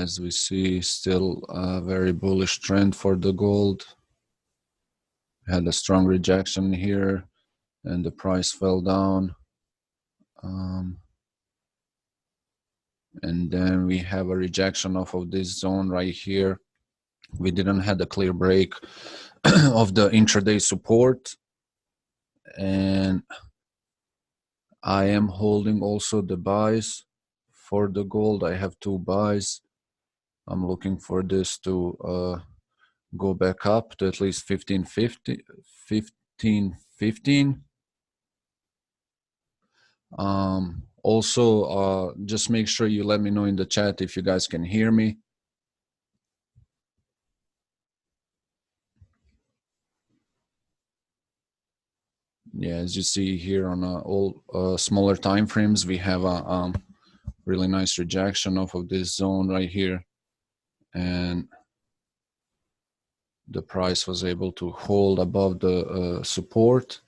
As we see, still a very bullish trend for the gold. Had a strong rejection here and the price fell down. And then we have a rejection off of this zone right here. We didn't have a clear break of the intraday support. And I am holding also the buys for the gold. I have 2 buys. I'm looking for this to go back up to at least 1515. Also, just make sure you let me know in the chat if you guys can hear me. Yeah, as you see here on all smaller time frames, we have a really nice rejection off of this zone right here, and the price was able to hold above the support.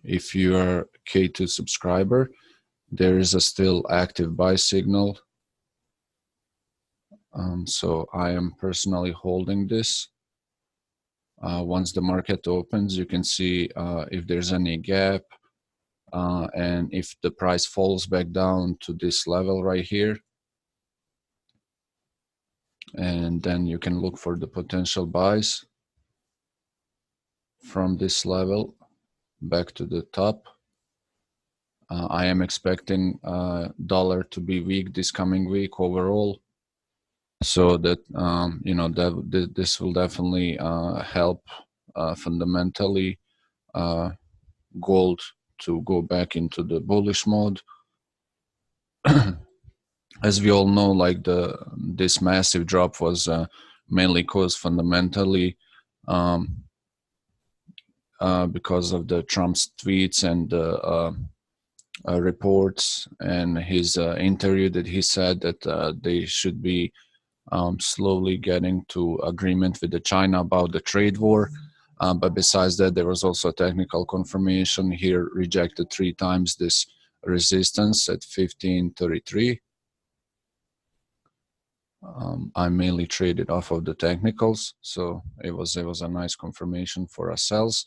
If you are K2 subscriber, there is a still active buy signal. So I am personally holding this. Once the market opens, you can see if there's any gap, and if the price falls back down to this level right here, and then you can look for the potential buys from this level back to the top. I am expecting dollar to be weak this coming week overall, so that you know, that this will definitely help fundamentally gold to go back into the bullish mode. As we all know, like this massive drop was mainly caused fundamentally because of the Trump's tweets and reports and his interview that he said that they should be slowly getting to agreement with the China about the trade war. But besides that, there was also a technical confirmation here, rejected 3 times this resistance at 1533. I mainly traded off of the technicals, so it was a nice confirmation for ourselves.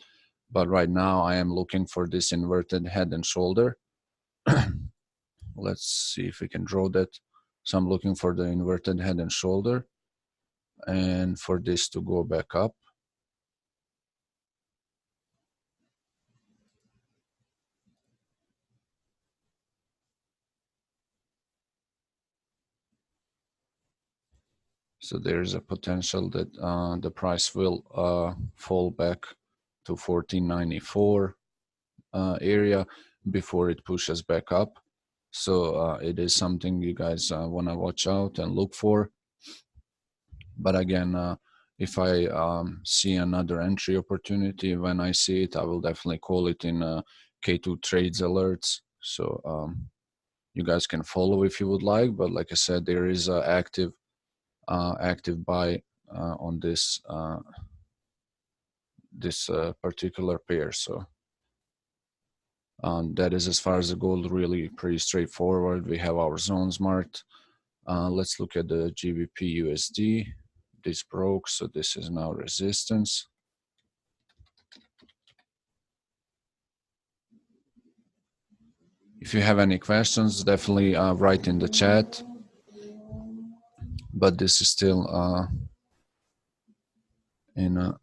But right now I am looking for this inverted head and shoulder. Let's see if we can draw that. So I'm looking for the inverted head and shoulder, and for this to go back up. So there's a potential that the price will fall back to 1494 area before it pushes back up. So it is something you guys want to watch out and look for. But again, if I see another entry opportunity, when I see it, I will definitely call it in K2 trades alerts. So you guys can follow if you would like. But like I said, there is an active buy on this particular pair. So that is as far as the gold, really pretty straightforward. We have our zones marked. Let's look at the GBP USD. This broke, so this is now resistance. If you have any questions, definitely write in the chat. But this is still in a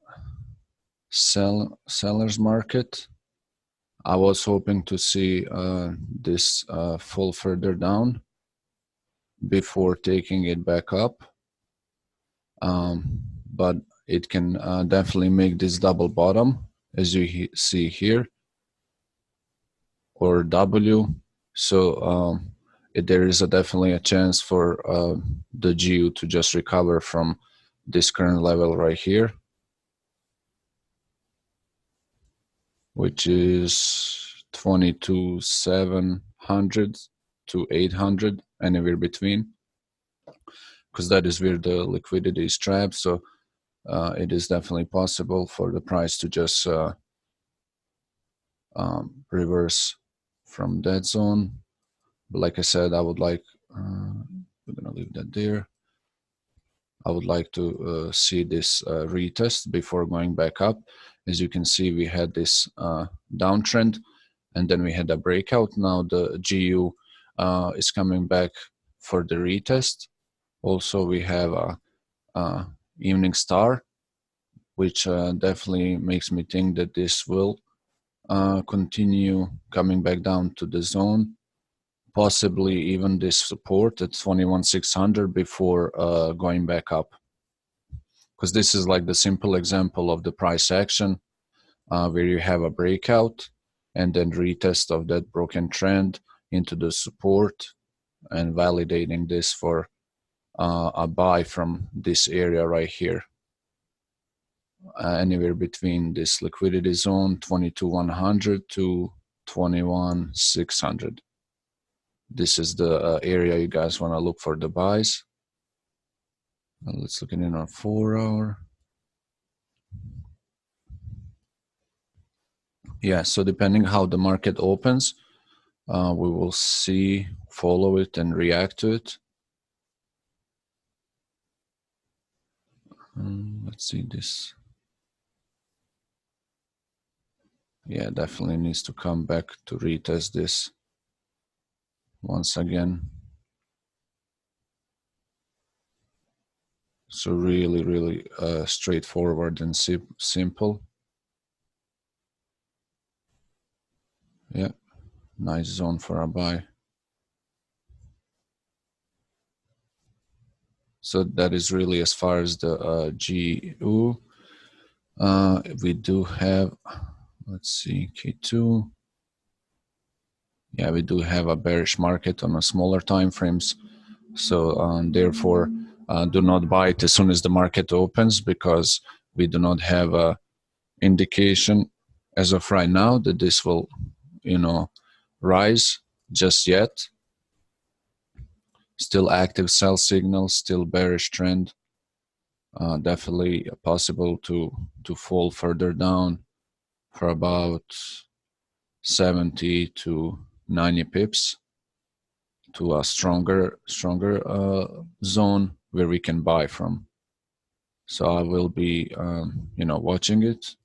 seller's market. I was hoping to see this fall further down before taking it back up. But it can definitely make this double bottom, as you see here, or W. So there is definitely a chance for the GU to just recover from this current level right here, which is 22,700 to 800, anywhere between, because that is where the liquidity is trapped. So it is definitely possible for the price to just reverse from that zone. But like I said, I would like we're gonna leave that there. I would like to see this retest before going back up. As you can see, we had this downtrend, and then we had a breakout. Now the GU is coming back for the retest. Also, we have a evening star, which definitely makes me think that this will continue coming back down to the zone, possibly even this support at 21,600 before going back up. Because this is like the simple example of the price action where you have a breakout and then retest of that broken trend into the support and validating this for a buy from this area right here. Anywhere between this liquidity zone 22,100 to 21,600. This is the area you guys want to look for the buys. Let's look at it on 4 hour. Yeah, so depending how the market opens, we will see, follow it and react to it. Let's see this. Yeah, definitely needs to come back to retest this once again. So really straightforward and simple. Yeah, nice zone for a buy. So that is really as far as the GU. We do have, let's see, K2. Yeah, we do have a bearish market on a smaller time frames. So therefore, do not buy it as soon as the market opens, because we do not have a indication as of right now that this will, rise just yet. Still active sell signals, still bearish trend. Definitely possible to fall further down for about 70 to 90 pips to a stronger zone where we can buy from. So I will be watching it,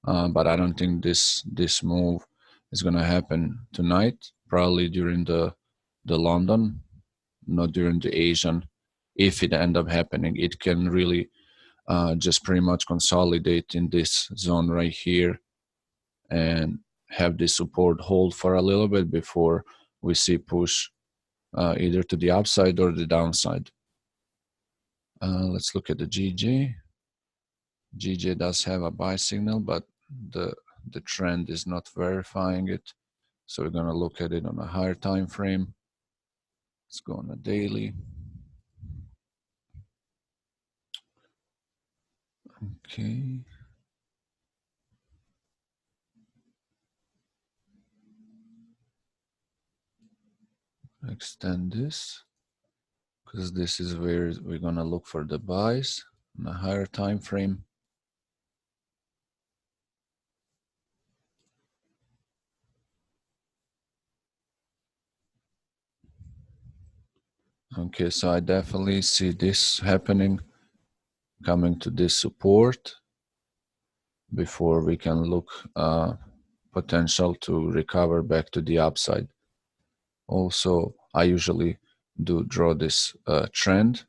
but I don't think this move is going to happen tonight. Probably during the London, not during the Asian. If it end up happening, it can really just pretty much consolidate in this zone right here and have this support hold for a little bit before we see push either to the upside or the downside. Let's look at the GJ. GJ does have a buy signal, but the trend is not verifying it. So we're going to look at it on a higher time frame. Let's go on a daily. Okay. Extend this, because this is where we're going to look for the buys on a higher time frame. Okay, so I definitely see this happening, coming to this support before we can look potential to recover back to the upside. Also, I usually do draw this trend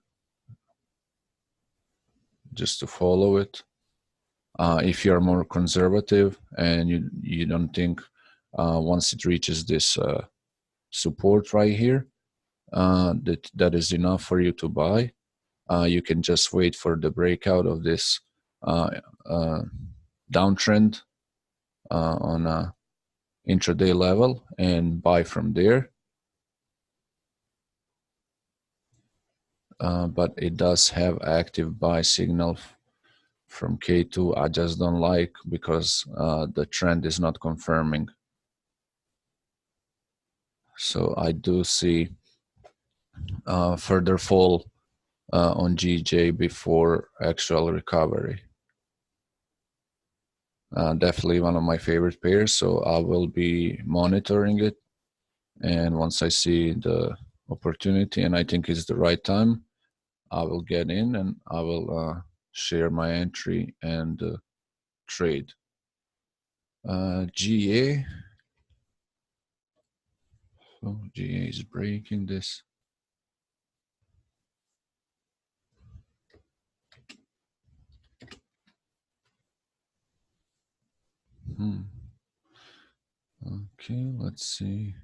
just to follow it. If you're more conservative and you don't think once it reaches this support right here, that is enough for you to buy, you can just wait for the breakout of this downtrend on a intraday level and buy from there. But it does have active buy signal from K2. I just don't like, because the trend is not confirming. So I do see further fall on GJ before actual recovery. Definitely one of my favorite pairs, so I will be monitoring it. And once I see the opportunity, and I think it's the right time. I will get in and I will share my entry and trade. GA. Oh, GA is breaking this. Okay, let's see.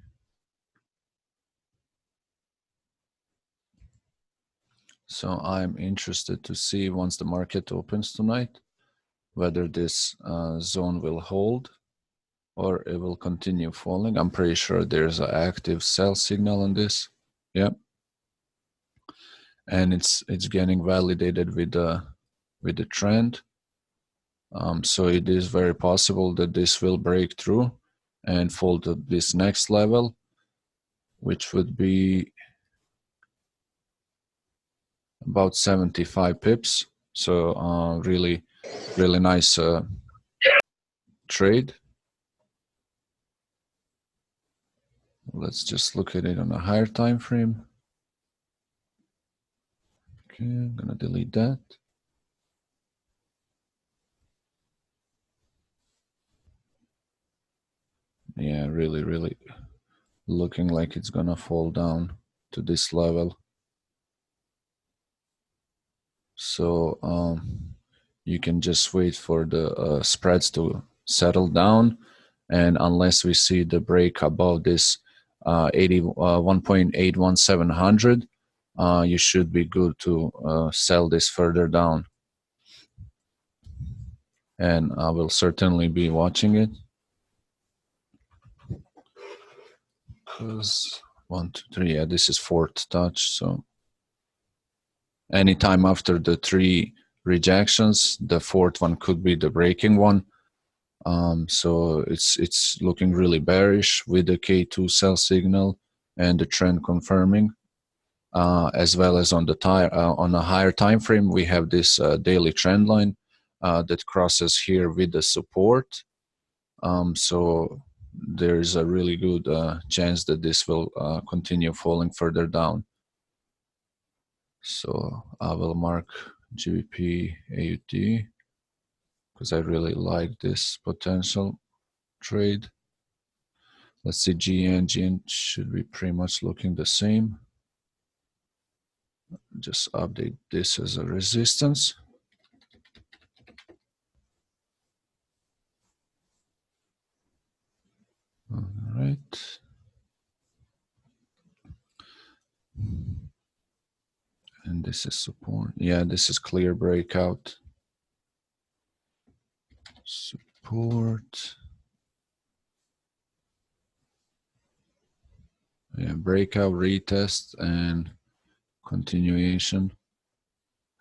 So I'm interested to see once the market opens tonight, whether this zone will hold or it will continue falling. I'm pretty sure there's an active sell signal on this. Yep. And it's getting validated with the trend. So it is very possible that this will break through and fall to this next level, which would be about 75 pips. So really nice trade. Let's just look at it on a higher time frame. Okay, I'm gonna delete that. Yeah, really looking like it's gonna fall down to this level. So you can just wait for the spreads to settle down, and unless we see the break above this 1.81700, you should be good to sell this further down. And I will certainly be watching it. Because 1, 2, 3, yeah, this is fourth touch. So anytime after the 3 rejections, the fourth one could be the breaking one. So it's looking really bearish with the K2 sell signal and the trend confirming, as well as on the on a higher time frame we have this daily trend line that crosses here with the support. So there is a really good chance that this will continue falling further down. So I will mark GBP AUD because I really like this potential trade. Let's see, GN should be pretty much looking the same. Just update this as a resistance. All right. And this is support. Yeah, this is clear breakout. Support. Yeah, breakout, retest, and continuation.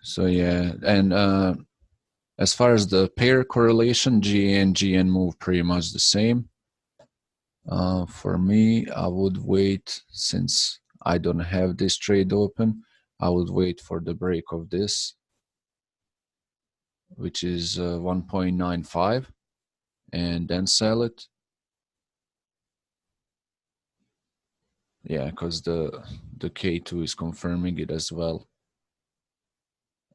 So yeah, and as far as the pair correlation, GA and GN move pretty much the same. For me, I would wait, since I don't have this trade open, I would wait for the break of this, which is 1.95, and then sell it. Yeah, because the K2 is confirming it as well,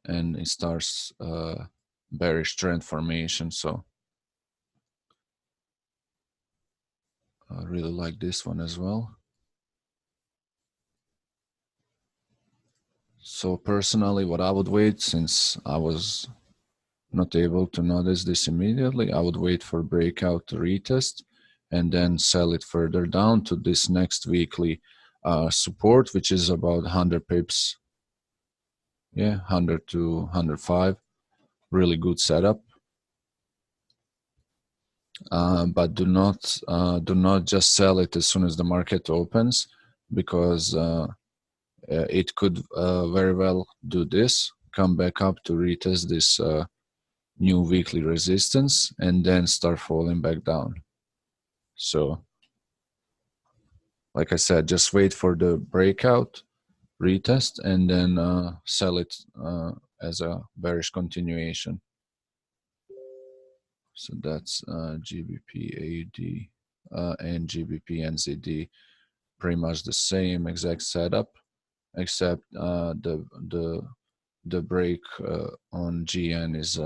and it starts bearish trend formation. So I really like this one as well. So personally, what I would wait, since I was not able to notice this immediately, I would wait for breakout to retest and then sell it further down to this next weekly support, which is about 100 pips. Yeah, 100 to 105. Really good setup. But do not just sell it as soon as the market opens, because it could very well do this, come back up to retest this new weekly resistance, and then start falling back down. So like I said, just wait for the breakout, retest, and then sell it as a bearish continuation. So that's GBP AUD and GBP NZD pretty much the same exact setup, except the break on GN is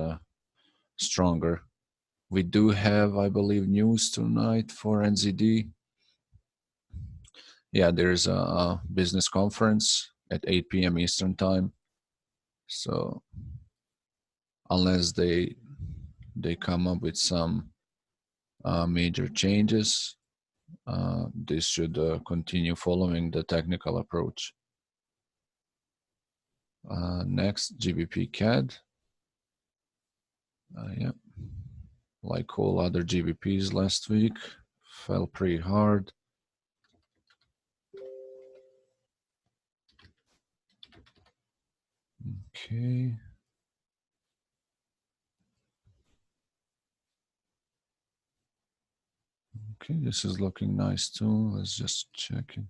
stronger. We do have, I believe, news tonight for NZD. Yeah, there's a business conference at 8 p.m. Eastern time. So unless they come up with some major changes, this should continue following the technical approach. Next, GBP CAD. Yeah, like all other GBPs last week, fell pretty hard. Okay. Okay, this is looking nice too. Let's just check it.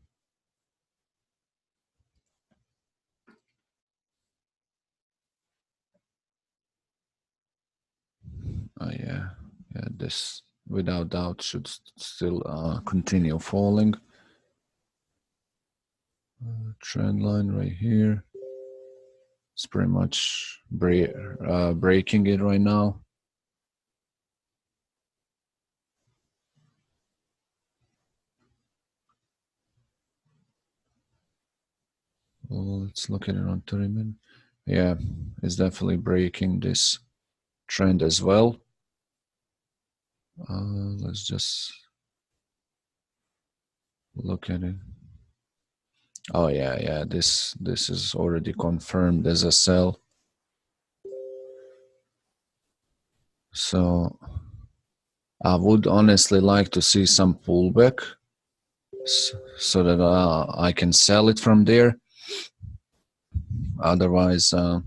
Yeah, this without doubt should still continue falling. Trend line right here. It's pretty much breaking it right now. Well, let's look at it on 30 minutes. Yeah, it's definitely breaking this trend as well. Let's just look at it. Oh yeah, this is already confirmed as a sell. So I would honestly like to see some pullback so that I can sell it from there. Otherwise, I'm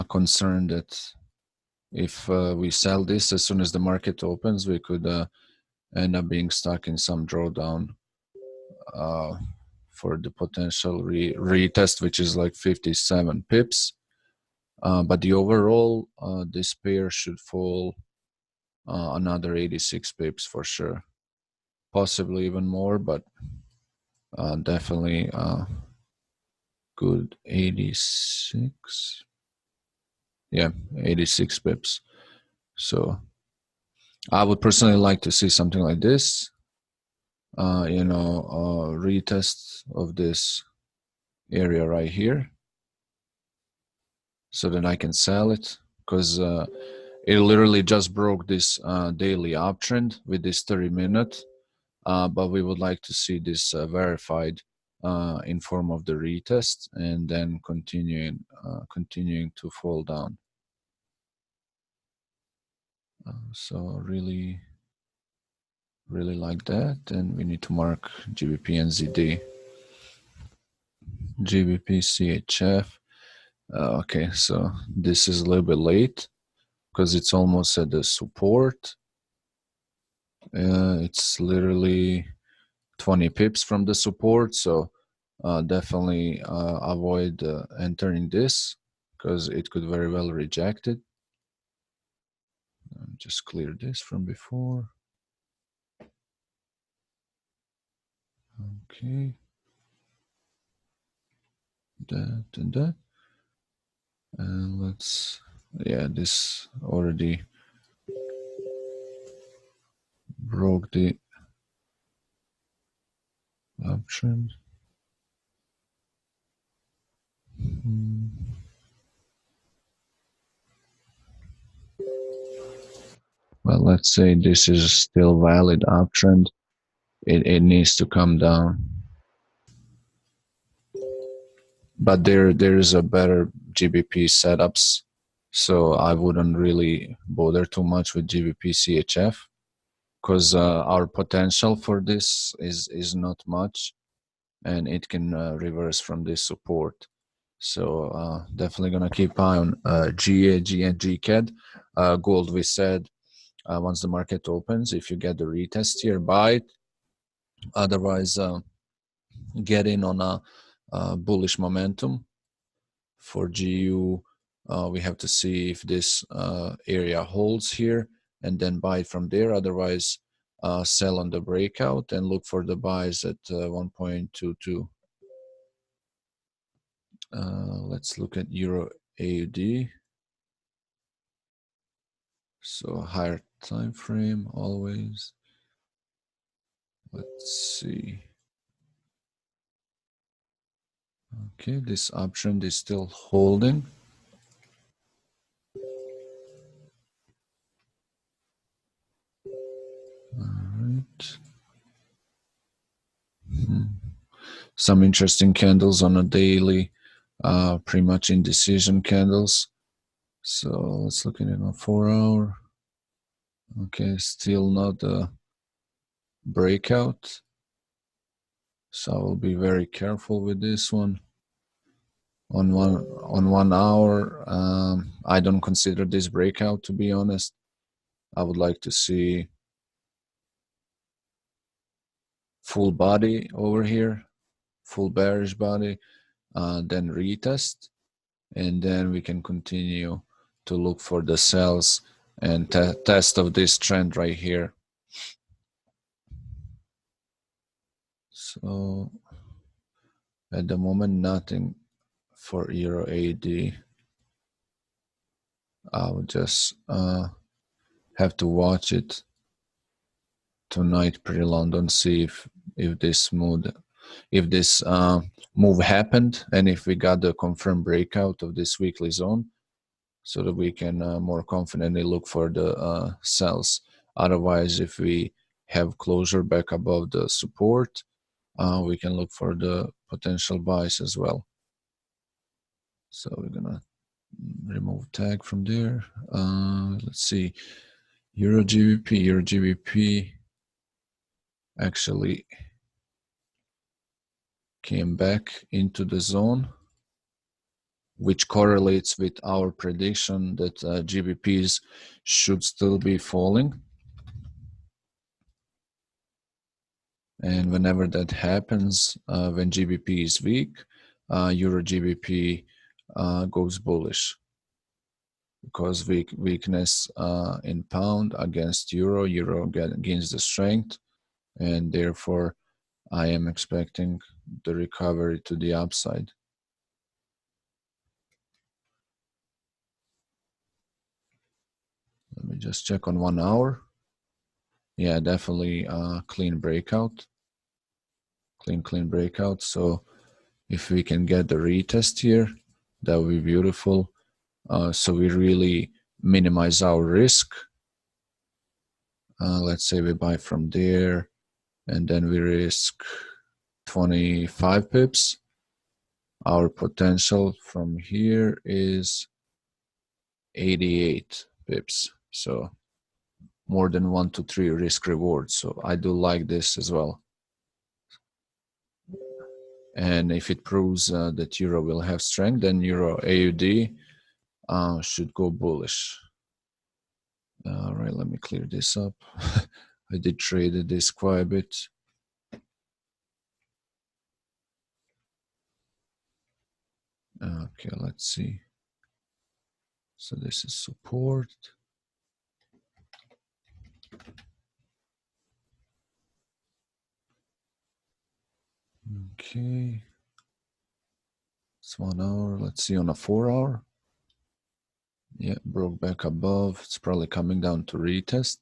concerned that if we sell this as soon as the market opens, we could end up being stuck in some drawdown for the potential retest, which is like 57 pips. But the overall, this pair should fall another 86 pips for sure, possibly even more, but definitely good 86. Yeah, 86 pips. So I would personally like to see something like this. Retest of this area right here, so that I can sell it, because it literally just broke this daily uptrend with this 30-minute. But we would like to see this verified in form of the retest, and then continuing to fall down. So really like that, and we need to mark GBP NZD, GBP CHF. Okay, so this is a little bit late because it's almost at the support. It's literally 20 pips from the support, so definitely avoid entering this, because it could very well reject it. Just clear this from before. Okay, that and that, and let's, yeah, this already broke the uptrend. Well, let's say this is still valid uptrend. It needs to come down. But there is a better GBP setups, so I wouldn't really bother too much with GBP CHF, because our potential for this is not much, and it can reverse from this support. So definitely gonna keep eye on GA, and GCAD. Gold, we said, once the market opens, if you get the retest here, buy it. Otherwise, get in on a bullish momentum. For GU, we have to see if this area holds here, and then buy from there. Otherwise, sell on the breakout and look for the buys at 1.22. Let's look at Euro AUD. So higher time frame always. Let's see. Okay, this uptrend is still holding. All right. Some interesting candles on a daily, pretty much indecision candles. So let's look at it on a 4-hour. Okay, still not a breakout. So I will be very careful with this one. On 1 hour, I don't consider this breakout, to be honest. I would like to see full body over here, full bearish body, then retest, and then we can continue to look for the sells and test of this trend right here. So at the moment, nothing for Euro AD. I would just have to watch it tonight pre-London, see if this move happened, and if we got the confirmed breakout of this weekly zone, so that we can more confidently look for the sells. Otherwise, if we have closure back above the support, we can look for the potential buys as well. So we're gonna remove tag from there. Let's see, Euro GBP actually came back into the zone, which correlates with our prediction that GBPs should still be falling. And whenever that happens, when GBP is weak, Euro GBP goes bullish, because weakness in pound against Euro gains the strength, and therefore I am expecting the recovery to the upside. Let me just check on 1 hour. Yeah, definitely clean breakout. Clean breakout. So if we can get the retest here, that would be beautiful. So we really minimize our risk. Let's say we buy from there, and then we risk 25 pips. Our potential from here is 88 pips. So more than 1 to 3 risk reward. So I do like this as well. And if it proves that Euro will have strength, then Euro AUD should go bullish. All right, let me clear this up. I did trade this quite a bit. Okay, let's see. So this is support. Okay. It's 1 hour. Let's see on a 4 hour. Yeah, broke back above. It's probably coming down to retest.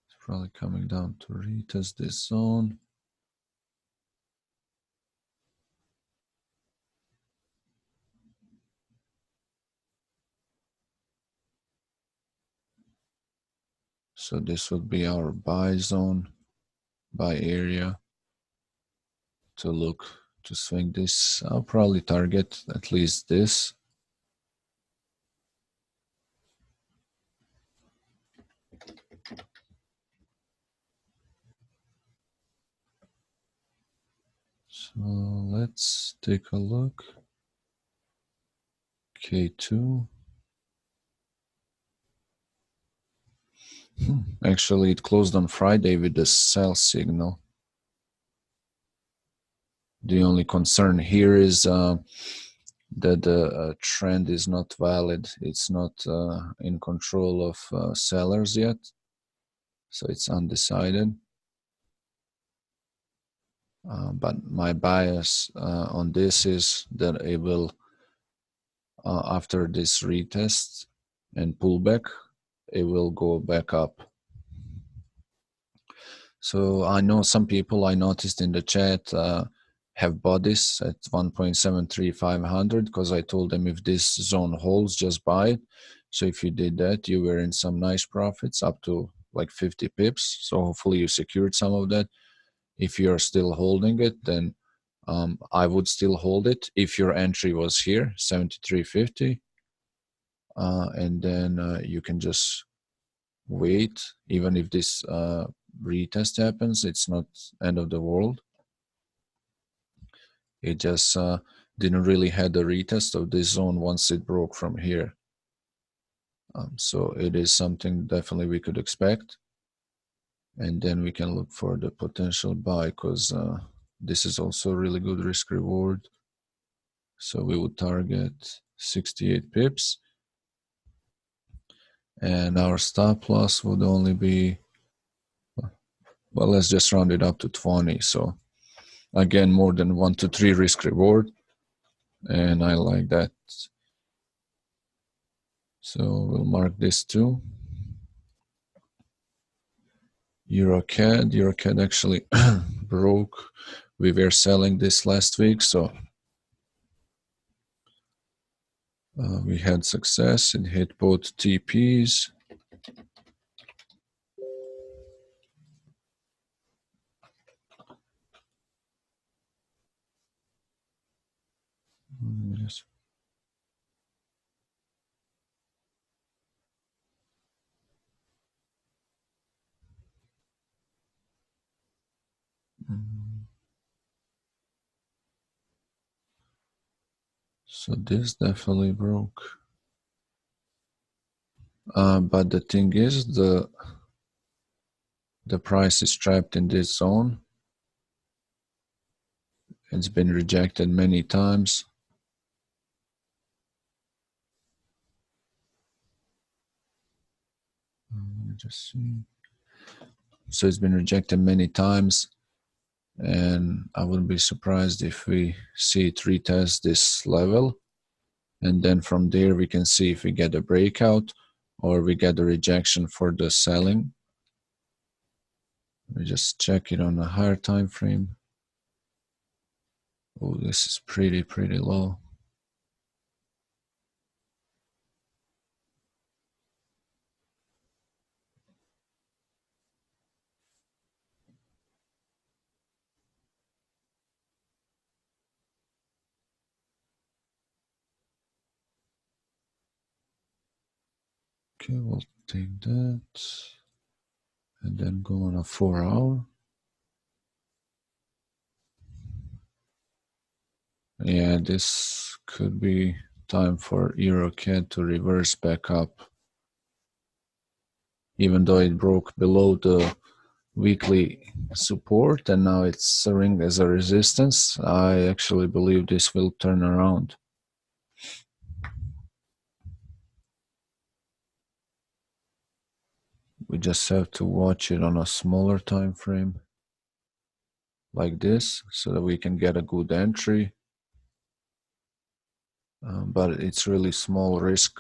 It's probably coming down to retest this zone. So this would be our buy zone, buy area to look to swing this. I'll probably target at least this. So let's take a look. K2. Actually, it closed on Friday with the sell signal. The only concern here is that the trend is not valid. It's not in control of sellers yet, so it's undecided. But my bias on this is that it will, after this retest and pullback, it will go back up. So I know some people I noticed in the chat have bought this at 1.73500 because I told them if this zone holds, just buy it. So if you did that, you were in some nice profits up to like 50 pips. So hopefully you secured some of that. If you're still holding it, then I would still hold it if your entry was here, 73.50. And then you can just wait. Even if this retest happens, it's not end of the world. It just didn't really had the retest of this zone once it broke from here. So it is something definitely we could expect. And then we can look for the potential buy because this is also a really good risk reward. So we would target 68 pips. And our stop loss would only be, well, let's just round it up to 20. So again, more than 1 to 3 risk reward. And I like that. So we'll mark this too. EuroCAD actually broke. We were selling this last week, so we had success. It hit both TPs. Yes. So this definitely broke. But the thing is, the price is trapped in this zone. It's been rejected many times. Let me just see. So it's been rejected many times, and I wouldn't be surprised if we see it retest this level, and then from there we can see if we get a breakout or we get a rejection for the selling. Let me just check it on a higher time frame. Oh, this is pretty low. Okay, we'll take that and then go on a 4 hour. Yeah, this could be time for EuroCAD to reverse back up. Even though it broke below the weekly support and now it's serving as a resistance, I actually believe this will turn around. We just have to watch it on a smaller time frame like this so that we can get a good entry. But it's really small risk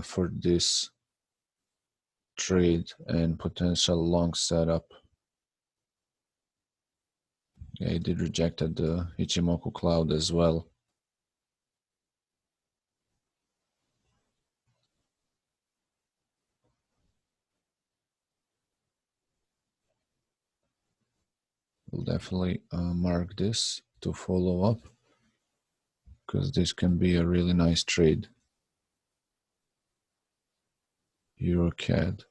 for this trade and potential long setup. Yeah, it did rejected the Ichimoku cloud as well. We'll definitely mark this to follow up because this can be a really nice trade. EuroCAD.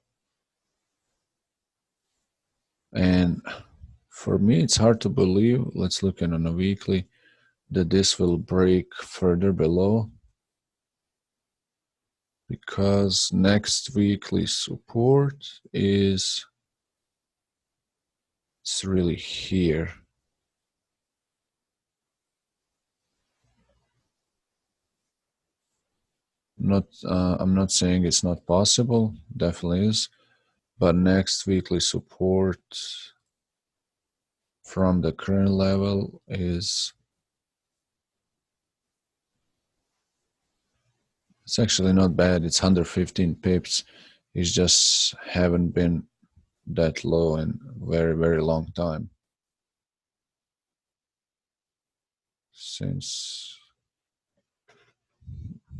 And for me, it's hard to believe, let's look at on a weekly, that this will break further below, because next weekly support is, it's really here. I'm not saying it's not possible, definitely is, but next weekly support from the current level is, it's actually not bad. It's 115 pips. It's just haven't been that low in very, very long time. Since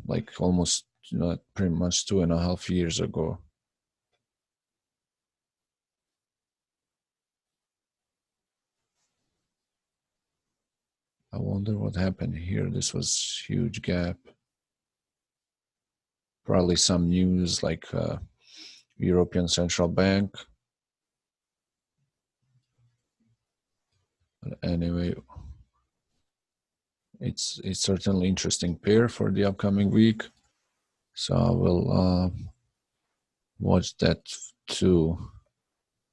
like almost pretty much 2.5 years ago. I wonder what happened here. This was huge gap. Probably some news like European Central Bank. But anyway, it's certainly interesting pair for the upcoming week. So I will watch that too.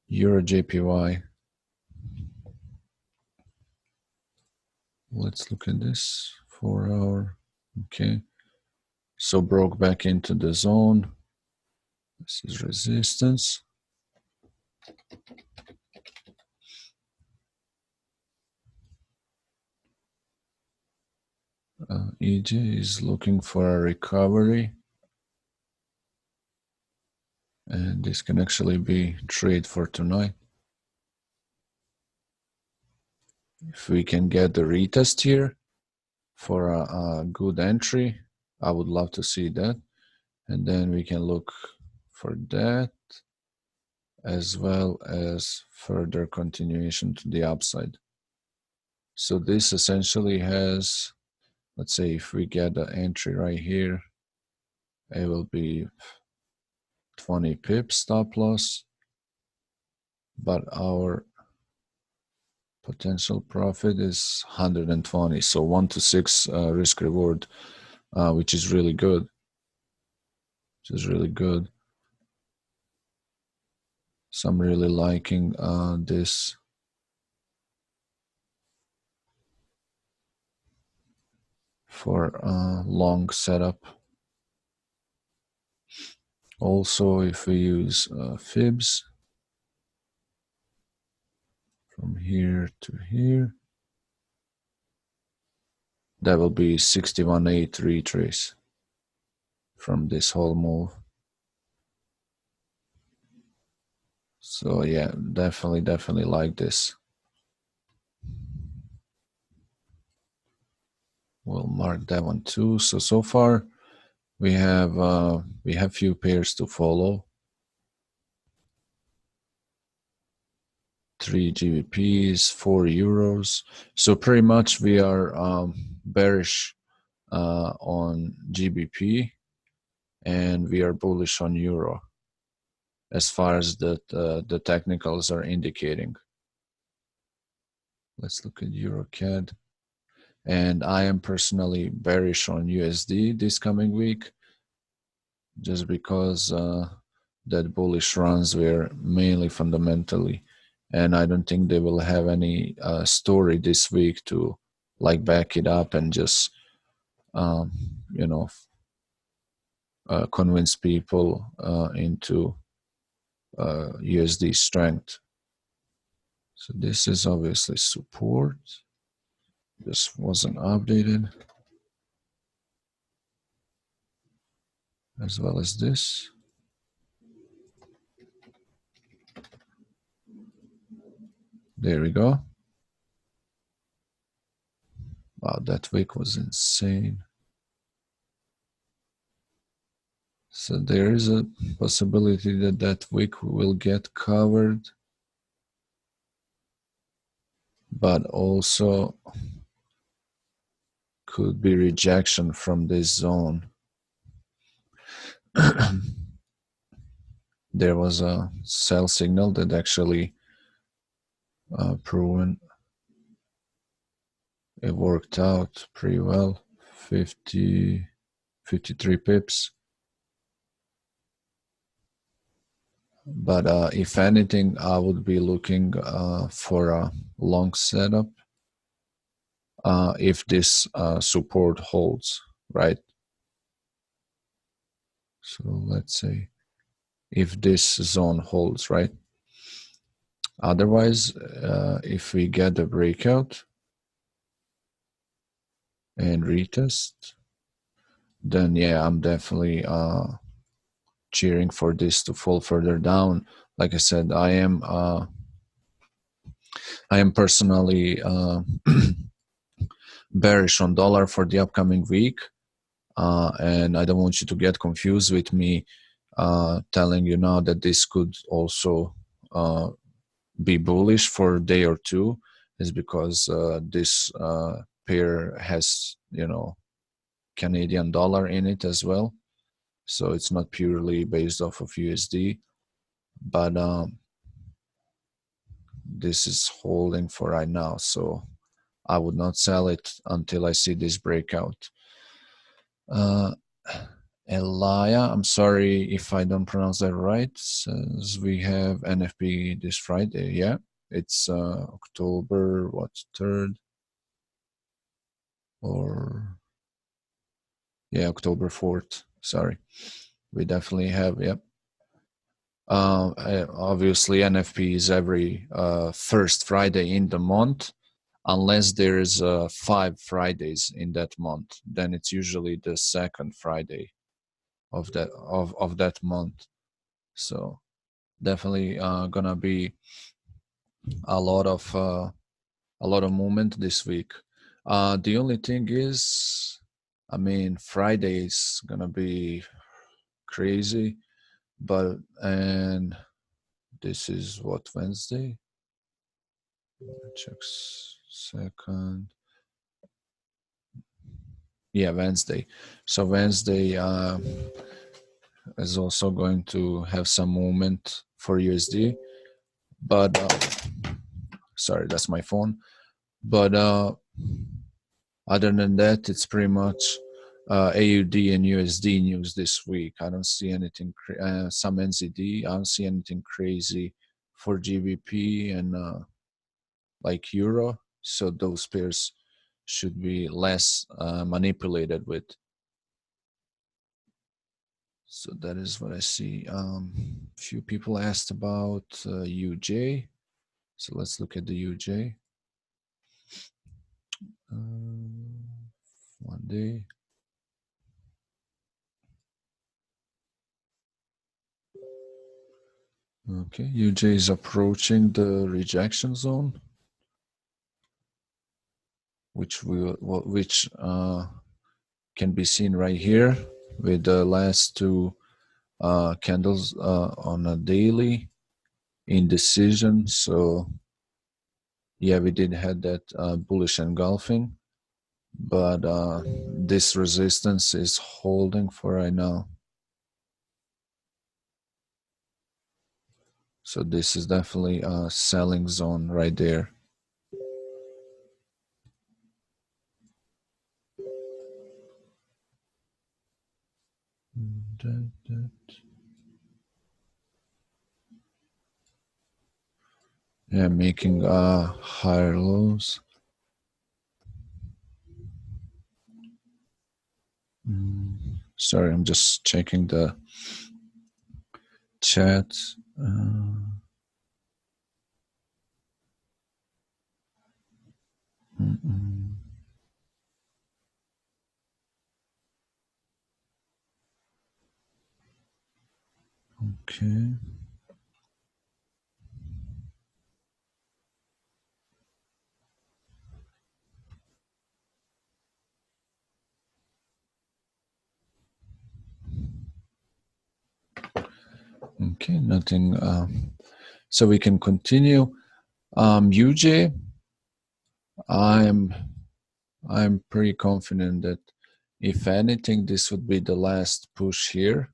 Euro JPY. Let's look at this 4 hour. Okay. So broke back into the zone. This is resistance. EJ is looking for a recovery. And this can actually be trade for tonight. If we can get the retest here for a good entry, I would love to see that. And then we can look for that as well as further continuation to the upside. So this essentially has, let's say if we get an entry right here, it will be 20 pips stop loss, but our potential profit is 120. So 1 to 6 risk reward, which is really good. Which is really good. So I'm really liking this. For long setup. Also, if we use fibs from here to here, that will be 61.8 retrace from this whole move. So yeah, definitely like this. We'll mark that one too. So far we have few pairs to follow. 3 GBPs, 4 euros. So pretty much we are bearish on GBP, and we are bullish on euro as far as the technicals are indicating. Let's look at EuroCAD. And I am personally bearish on USD this coming week, just because that bullish runs were mainly fundamentally, and I don't think they will have any story this week to like back it up and just you know convince people into USD strength. So this is obviously support. This wasn't updated. As well as this. There we go. Wow, that wick was insane. So there is a possibility that that wick will get covered, but also could be rejection from this zone. There was a sell signal that actually proven it worked out pretty well. 53 pips. But if anything, I would be looking for a long setup if this support holds, right? So let's say if this zone holds, right? Otherwise, if we get a breakout and retest, then yeah, I'm definitely cheering for this to fall further down. Like I said, I am personally bearish on dollar for the upcoming week, and I don't want you to get confused with me telling you now that this could also be bullish for a day or two. Is because this pair has, you know, Canadian dollar in it as well, so it's not purely based off of USD, but this is holding for right now, so I would not sell it until I see this breakout. Elia, I'm sorry if I don't pronounce that right, says we have NFP this Friday. Yeah, it's October, what, 3rd? Or, yeah, October 4th. Sorry. We definitely have, yep. Obviously, NFP is every first Friday in the month, unless there's 5 Fridays in that month. Then it's usually the second Friday of that month. So definitely gonna be a lot of movement this week. The only thing is, I mean, Friday is gonna be crazy, but and this is what, Wednesday? Check second. Yeah, Wednesday. So Wednesday is also going to have some movement for USD, but sorry, that's my phone. But other than that, it's pretty much AUD and USD news this week. I don't see anything. Some NZD. I don't see anything crazy for GBP and like Euro. So those pairs should be less manipulated with. So that is what I see. Few people asked about UJ. So let's look at the UJ. 1 day. Okay, UJ is approaching the rejection zone, which can be seen right here with the last two candles on a daily indecision. So yeah, we did have that bullish engulfing, but this resistance is holding for right now. So this is definitely a selling zone right there. Yeah, making higher lows. Sorry, I'm just checking the chat. Okay. Okay, nothing. So we can continue. UJ, I'm pretty confident that if anything, this would be the last push here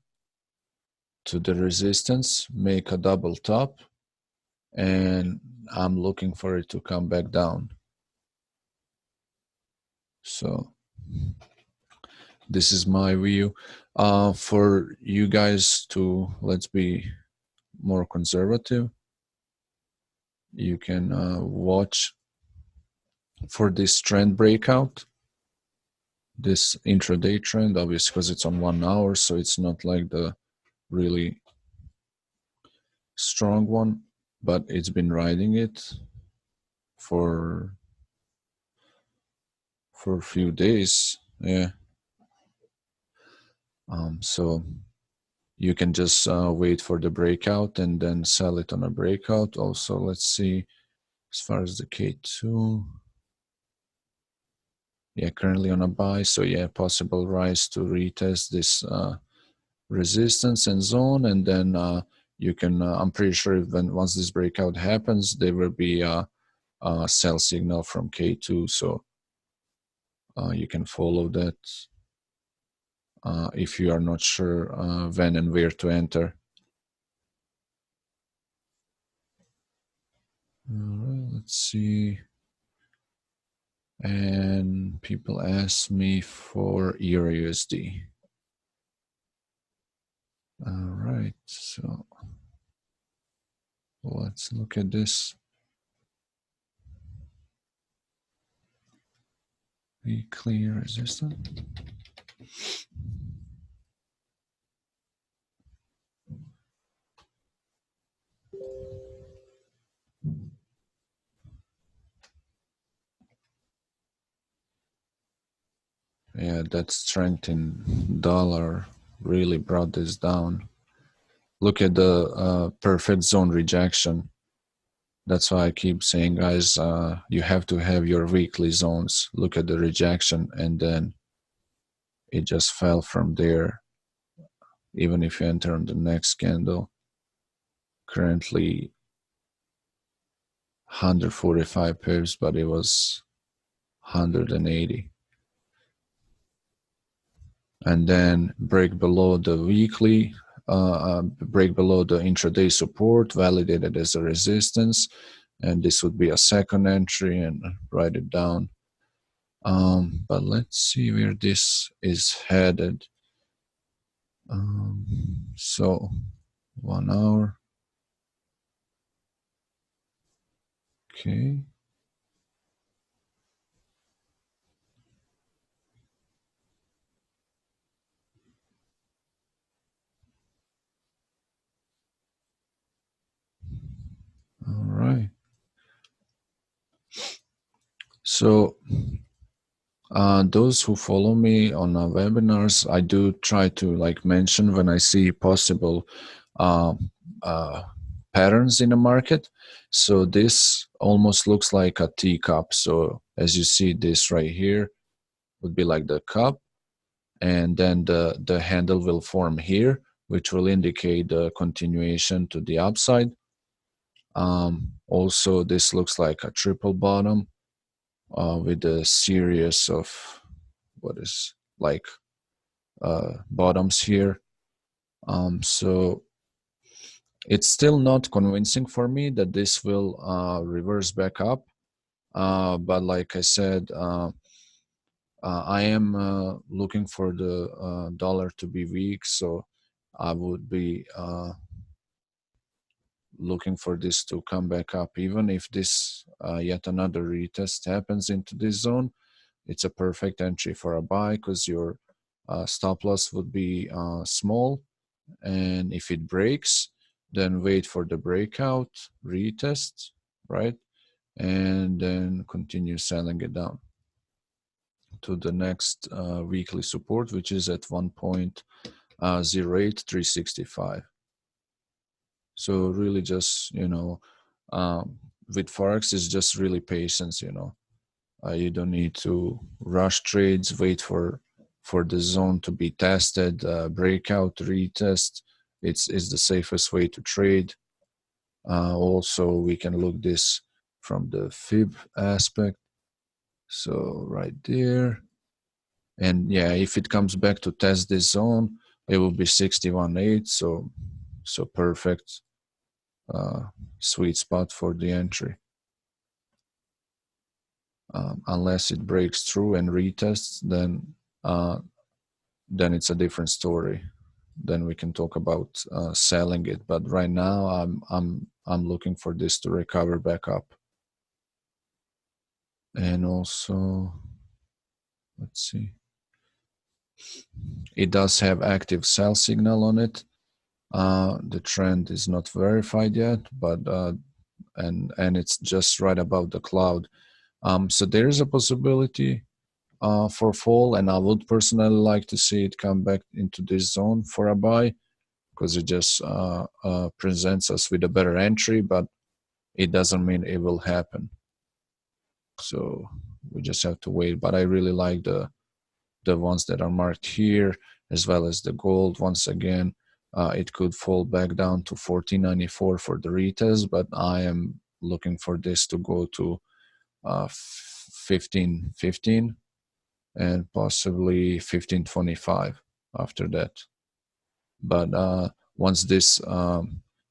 to the resistance, make a double top, and I'm looking for it to come back down. So this is my view. For you guys to, let's be more conservative, you can watch for this trend breakout. this intraday trend, obviously because it's on 1 hour, so it's not like the really strong one, but it's been riding it for a few days. Yeah. So you can just wait for the breakout and then sell it on a breakout. Also, let's see, as far as the K2, yeah, currently on a buy. So yeah, possible rise to retest this resistance and zone, and then you can. I'm pretty sure once this breakout happens, there will be a sell signal from K2. So you can follow that if you are not sure when and where to enter. All right, let's see. And people ask me for Euro USD. All right, so let's look at this. Weekly resistance. Yeah, that strength in dollar really brought this down. Look at the perfect zone rejection. That's why I keep saying, guys, you have to have your weekly zones. Look at the rejection, and then it just fell from there. Even if you enter on the next candle, currently 145 pips, but it was 180. And then break below the weekly, break below the intraday support, validated as a resistance, and this would be a second entry, and write it down. But let's see where this is headed. So 1 hour. Okay. All right. So those who follow me on webinars, I do try to like mention when I see possible uh, uh, patterns in the market. So this almost looks like a teacup. So as you see, this right here would be like the cup, and then the handle will form here, which will indicate the continuation to the upside. Also, this looks like a triple bottom with a series of what is like bottoms here. So it's still not convincing for me that this will reverse back up. But like I said, I am looking for the dollar to be weak, so I would be looking for this to come back up. Even if this yet another retest happens into this zone, it's a perfect entry for a buy because your stop loss would be small. And if it breaks, then wait for the breakout, retest, right? And then continue selling it down to the next weekly support, which is at 1.08365. So really just, with Forex, it's just really patience, you don't need to rush trades, wait for the zone to be tested, breakout, retest. It's the safest way to trade. Also, we can look this from the fib aspect. So right there. And yeah, if it comes back to test this zone, it will be 61.8. So perfect sweet spot for the entry. Unless it breaks through and retests, then it's a different story. Then we can talk about selling it. But right now, I'm looking for this to recover back up. And also, let's see. It does have active sell signal on it. The trend is not verified yet, but and it's just right above the cloud. So there is a possibility for fall, and I would personally like to see it come back into this zone for a buy, because it just presents us with a better entry, but it doesn't mean it will happen. So we just have to wait. But I really like the ones that are marked here, as well as the gold. Once again, it could fall back down to 1494 for the retest, but I am looking for this to go to 1515 and possibly 1525 after that. But once this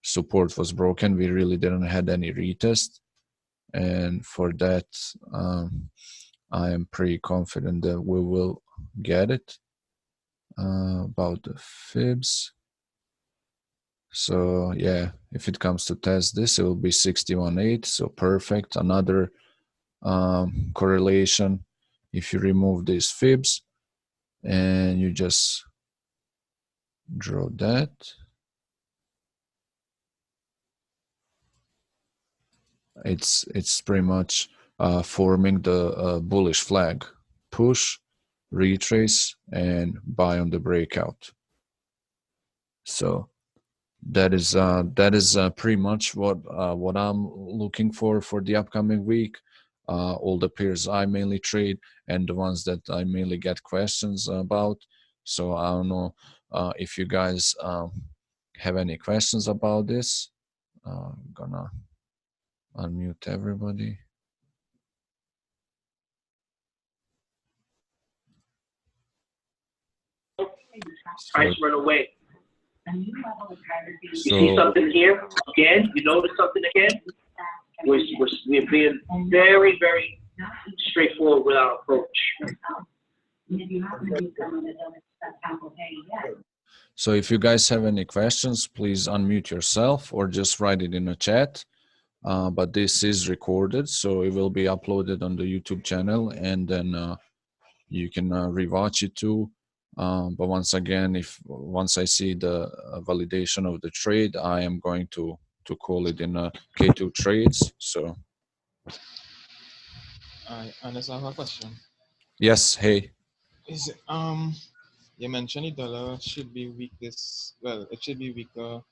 support was broken, we really didn't had any retest, and for that I am pretty confident that we will get it. About the fibs, so yeah, if it comes to test this, it will be 61.8, so perfect. Another correlation. If you remove these fibs and you just draw that, it's pretty much forming the bullish flag. Push, retrace, and buy on the breakout. So that is pretty much what I'm looking for the upcoming week. All the pairs I mainly trade and the ones that I mainly get questions about. So I don't know if you guys have any questions about this. I'm gonna unmute everybody. Price run away. You see something here again? You notice something again? We're being very, very straightforward with our approach. So if you guys have any questions, please unmute yourself or just write it in the chat. But this is recorded, so it will be uploaded on the YouTube channel, and then you can rewatch it too. But once again, once I see the validation of the trade, I am going to call it in K2 trades. So I understand a question. yes, hey. Is it, you mentioned the dollar should be weak it should be weaker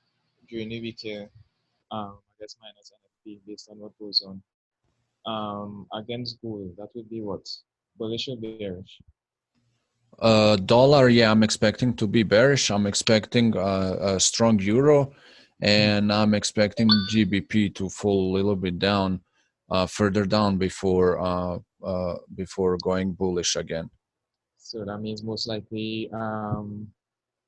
during the week here. I guess minus NFP based on what goes on. Against gold, that would be what? Bullish or bearish? Dollar, yeah, I'm expecting to be bearish. I'm expecting a strong euro, and I'm expecting GBP to fall a little bit down, further down before going bullish again. So that means most likely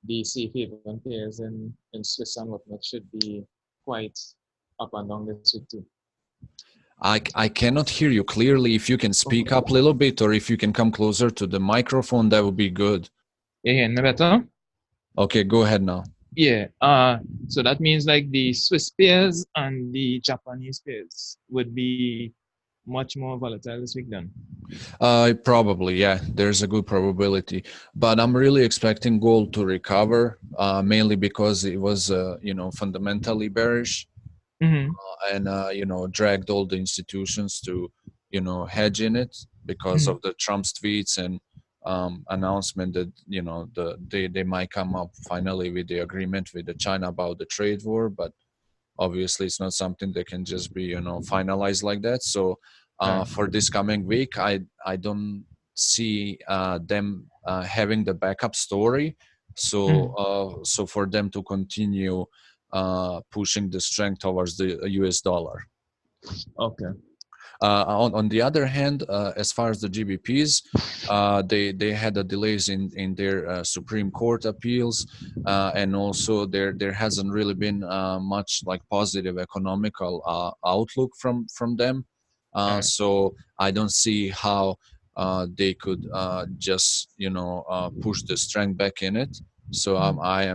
the safe haven pairs in Swiss and whatnot should be quite up and down this week too. I cannot hear you clearly. If you can speak up a little bit, or if you can come closer to the microphone, that would be good. You hearing me better? Okay, go ahead now. Yeah. So that means like the Swiss pairs and the Japanese pairs would be much more volatile this week then. Probably, yeah. There's a good probability, but I'm really expecting gold to recover, mainly because it was, fundamentally bearish. And dragged all the institutions to hedge in it because of the Trump's tweets and announcement that they might come up finally with the agreement with the China about the trade war, but obviously it's not something that can just be finalized like that. So for this coming week, I don't see them having the backup story, so for them to continue pushing the strength towards the US dollar. Okay. On the other hand, as far as the GBPs, they had a delays in their Supreme Court appeals, and also there hasn't really been much like positive economical outlook from them. So I don't see how they could just push the strength back in it. So I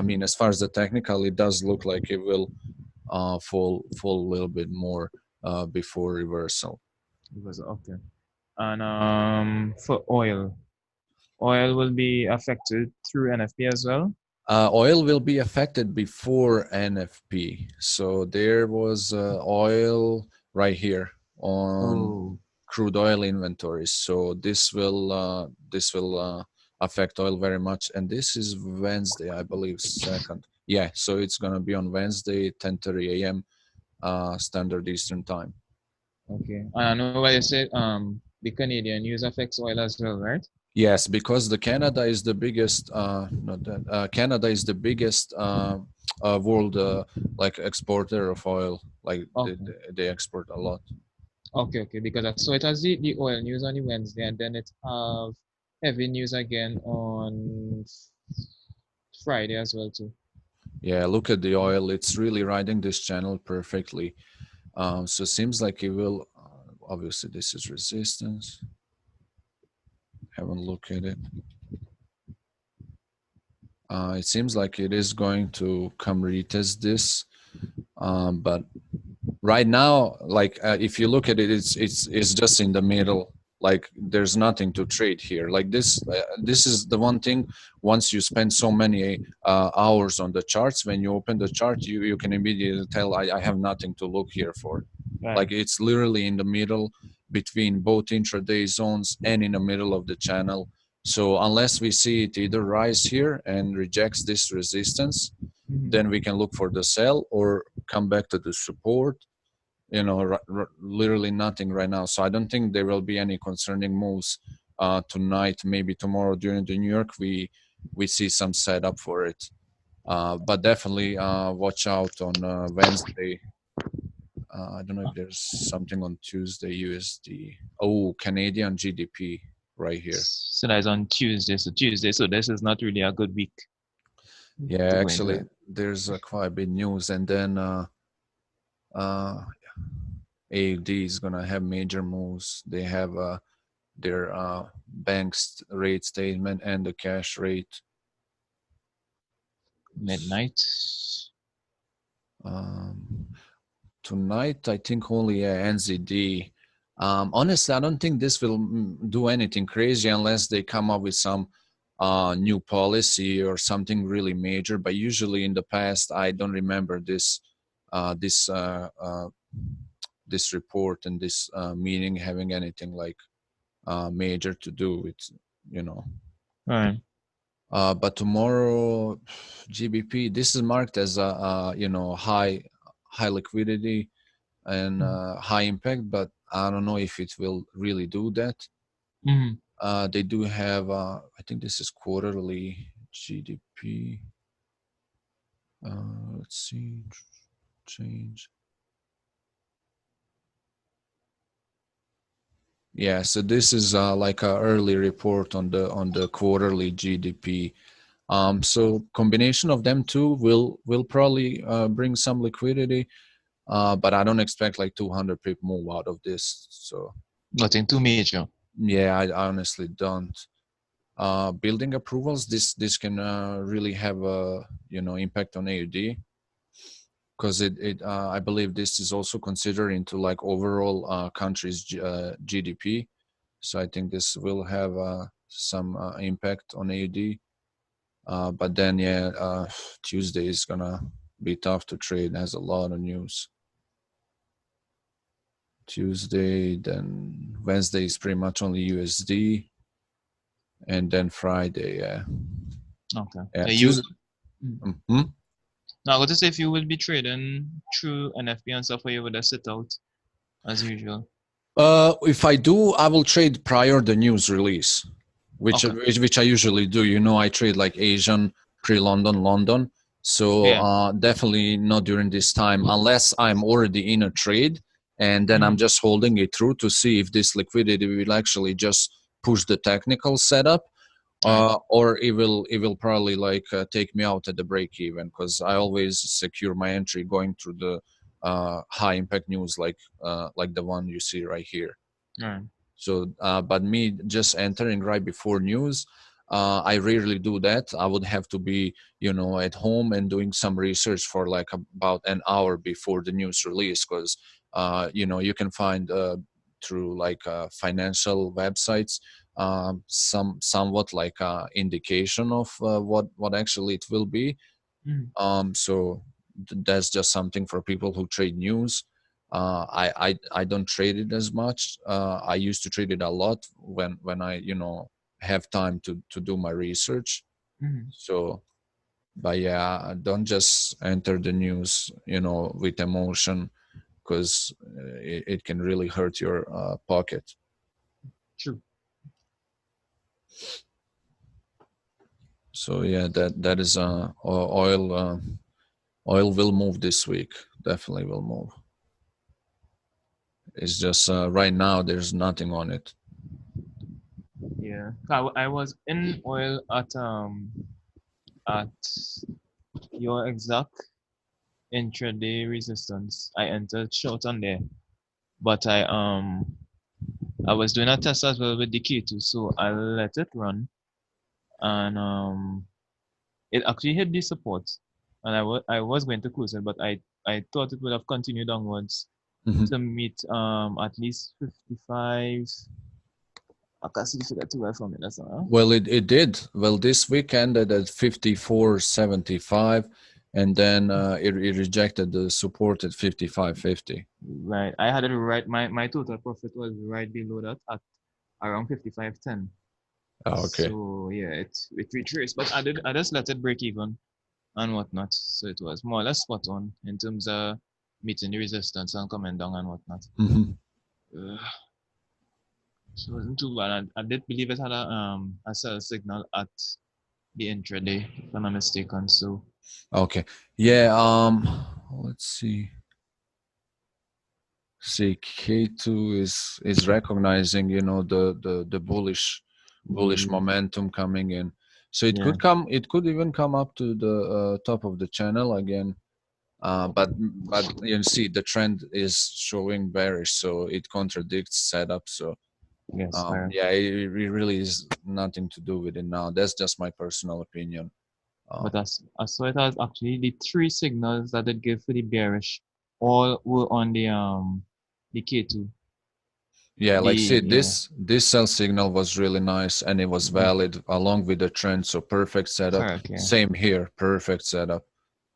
mean, as far as the technical, it does look like it will fall a little bit more before reversal. Okay. And for oil, oil will be affected through NFP as well? Oil will be affected before NFP. So there was oil right here on Oh, crude oil inventories. So this will affect oil very much. And this is Wednesday, I believe, second. Yeah, so it's gonna be on Wednesday, 10:30 a.m. Standard Eastern Time. okay. And I know why you said the Canadian news affects oil as well, right? Yes, because the Canada is the biggest. Not that Canada is the biggest world like exporter of oil. Like Okay. they export a lot. Okay, okay. Because I saw it as the oil news on the Wednesday, and then it have heavy news again on Friday as well too. Yeah, look at the oil. It's really riding this channel perfectly. So it seems like it will. Obviously, this is resistance. Have a look at it. It seems like it is going to come retest this, but right now, like if you look at it, it's just in the middle. Like there's nothing to trade here. Like this is the one thing. Once you spend so many hours on the charts, when you open the chart, you can immediately tell I have nothing to look here for. Right. Like it's literally in the middle between both intraday zones and in the middle of the channel. So unless we see it either rise here and rejects this resistance, Mhm. then we can look for the sell or come back to the support. Literally nothing right now. So I don't think there will be any concerning moves tonight. Maybe tomorrow during the New York, we see some setup for it. But definitely watch out on Wednesday. I don't know if there's something on Tuesday USD. Oh, Canadian GDP right here. So that's on Tuesday. So Tuesday. So this is not really a good week Yeah, to go into actually, it. there's quite a bit news, and then uh, AUD is gonna have major moves. They have their bank's rate statement and the cash rate. Midnight. Um, Tonight, I think only NZD. Honestly, I don't think this will do anything crazy unless they come up with some new policy or something really major. But usually in the past, I don't remember uh, this uh, uh, this report and this meeting having anything like major to do with, you know. Right. But tomorrow, GBP, this is marked as a high liquidity and high impact, but I don't know if it will really do that. Mm-hmm. They do have, I think this is quarterly GDP. Let's see, change. Yeah, so this is like a early report on the quarterly GDP. So combination of them two will probably bring some liquidity, but I don't expect like 200 pip move out of this. So Nothing too major. yeah, I honestly don't. Building approvals, this can really have a impact on AUD because it I believe this is also considered into like overall country's GDP. So I think this will have some impact on AUD. But then, yeah, Tuesday is gonna be tough to trade. It has a lot of news. Tuesday, then Wednesday is pretty much only USD, and then Friday, yeah, Okay. yeah, You. Tuesday. Mhm. Now, I got to say, if you will be trading through NFP and stuff, or you would have sit out as usual. If I do, I will trade prior the news release, Okay. which I usually do. I trade like Asian pre-London, London. So Yeah. definitely not during this time, unless I'm already in a trade, and then I'm Mm-hmm. just holding it through to see if this liquidity will actually just push the technical setup, Right. or it will probably like take me out at the break even because I always secure my entry going through the high impact news like the one you see right here. Right. So, but me just entering right before news, I rarely do that. I would have to be, at home and doing some research for like about an hour before the news release, because, you can find through like financial websites, somewhat like a indication of what actually it will be. So that's just something for people who trade news. I don't trade it as much. I used to trade it a lot when I have time to do my research. So, but yeah, don't just enter the news with emotion, because it can really hurt your pocket. True. So yeah, that is oil. Oil will move this week. Definitely will move. It's just right now there's nothing on it. Yeah. I was in oil at your exact intraday resistance. I entered short on there, but I was doing a test as well with the K2, so I let it run, and it actually hit the support, and I was going to close it, but I thought it would have continued downwards to meet at least 55. I can see the figure too well from it. That's all. Well, it did. Well, this week ended at 54.75, and then it rejected the support at 55.50. Right. I had it right. My total profit was right below that at around 55.10. Oh, okay. So yeah, it retraced, but I just let it break even and whatnot. So it was more or less spot on in terms of meeting the resistance and coming down and whatnot. So it wasn't too bad. I did believe it had a sell signal at the intraday, if I'm not mistaken. So Okay. Yeah. Let's see. See, K2 is recognizing, the bullish momentum coming in. So it yeah, could even come up to the top of the channel again. But you see the trend is showing bearish, so it contradicts setup. So yes, fair. yeah, it really is nothing to do with it now. That's just my personal opinion. But I saw it as actually the three signals that it gave for the bearish all were on the K2. Yeah, like see, Yeah. this sell signal was really nice, and it was valid along with the trend. So perfect setup. Correct, yeah. Same here, perfect setup.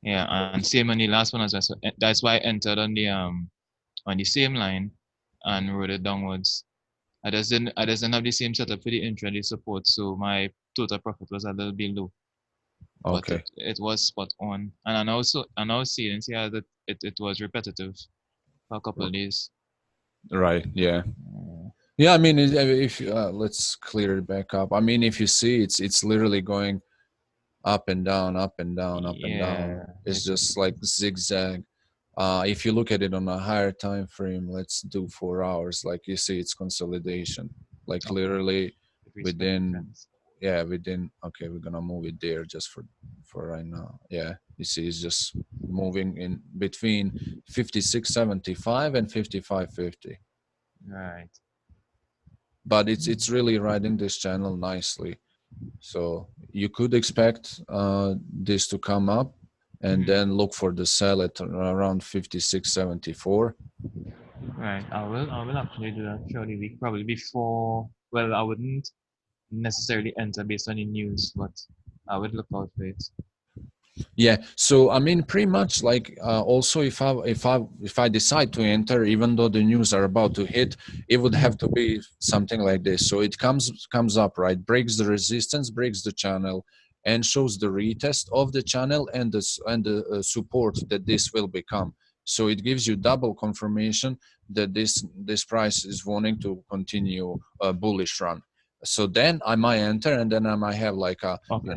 Yeah, and same on the last one as well. So that's why I entered on the same line and rode it downwards. I doesn't have the same setup for the intraday support, so my total profit was a little bit low. But Okay. it was spot on. And I now see and see how that it was repetitive for a couple of days. Right. Yeah. Yeah. I mean, if let's clear it back up. I mean, if you see, it's literally going up and down, up and down, up and down. Yeah. It's just like zigzag. If you look at it on a higher time frame, let's do 4 hours. Like you see, it's consolidation. Like Okay. literally Respect the within, trends. yeah, within. Okay, we're gonna move it there just for right now. Yeah, you see, it's just moving in between 56.75 and 55.50. Right. But it's really riding this channel nicely. So you could expect this to come up and then look for the sell at around 56.74. Right. I will actually do that throughout the week, probably before. Well, I wouldn't necessarily enter based on the news, but I would look out for it. Yeah, so I mean, pretty much like also if I decide to enter, even though the news are about to hit, it would have to be something like this. So it comes up, right, breaks the resistance, breaks the channel, and shows the retest of the channel and the support that this will become. So it gives you double confirmation that this price is wanting to continue a bullish run. So then I might enter, and then I might have like a Okay.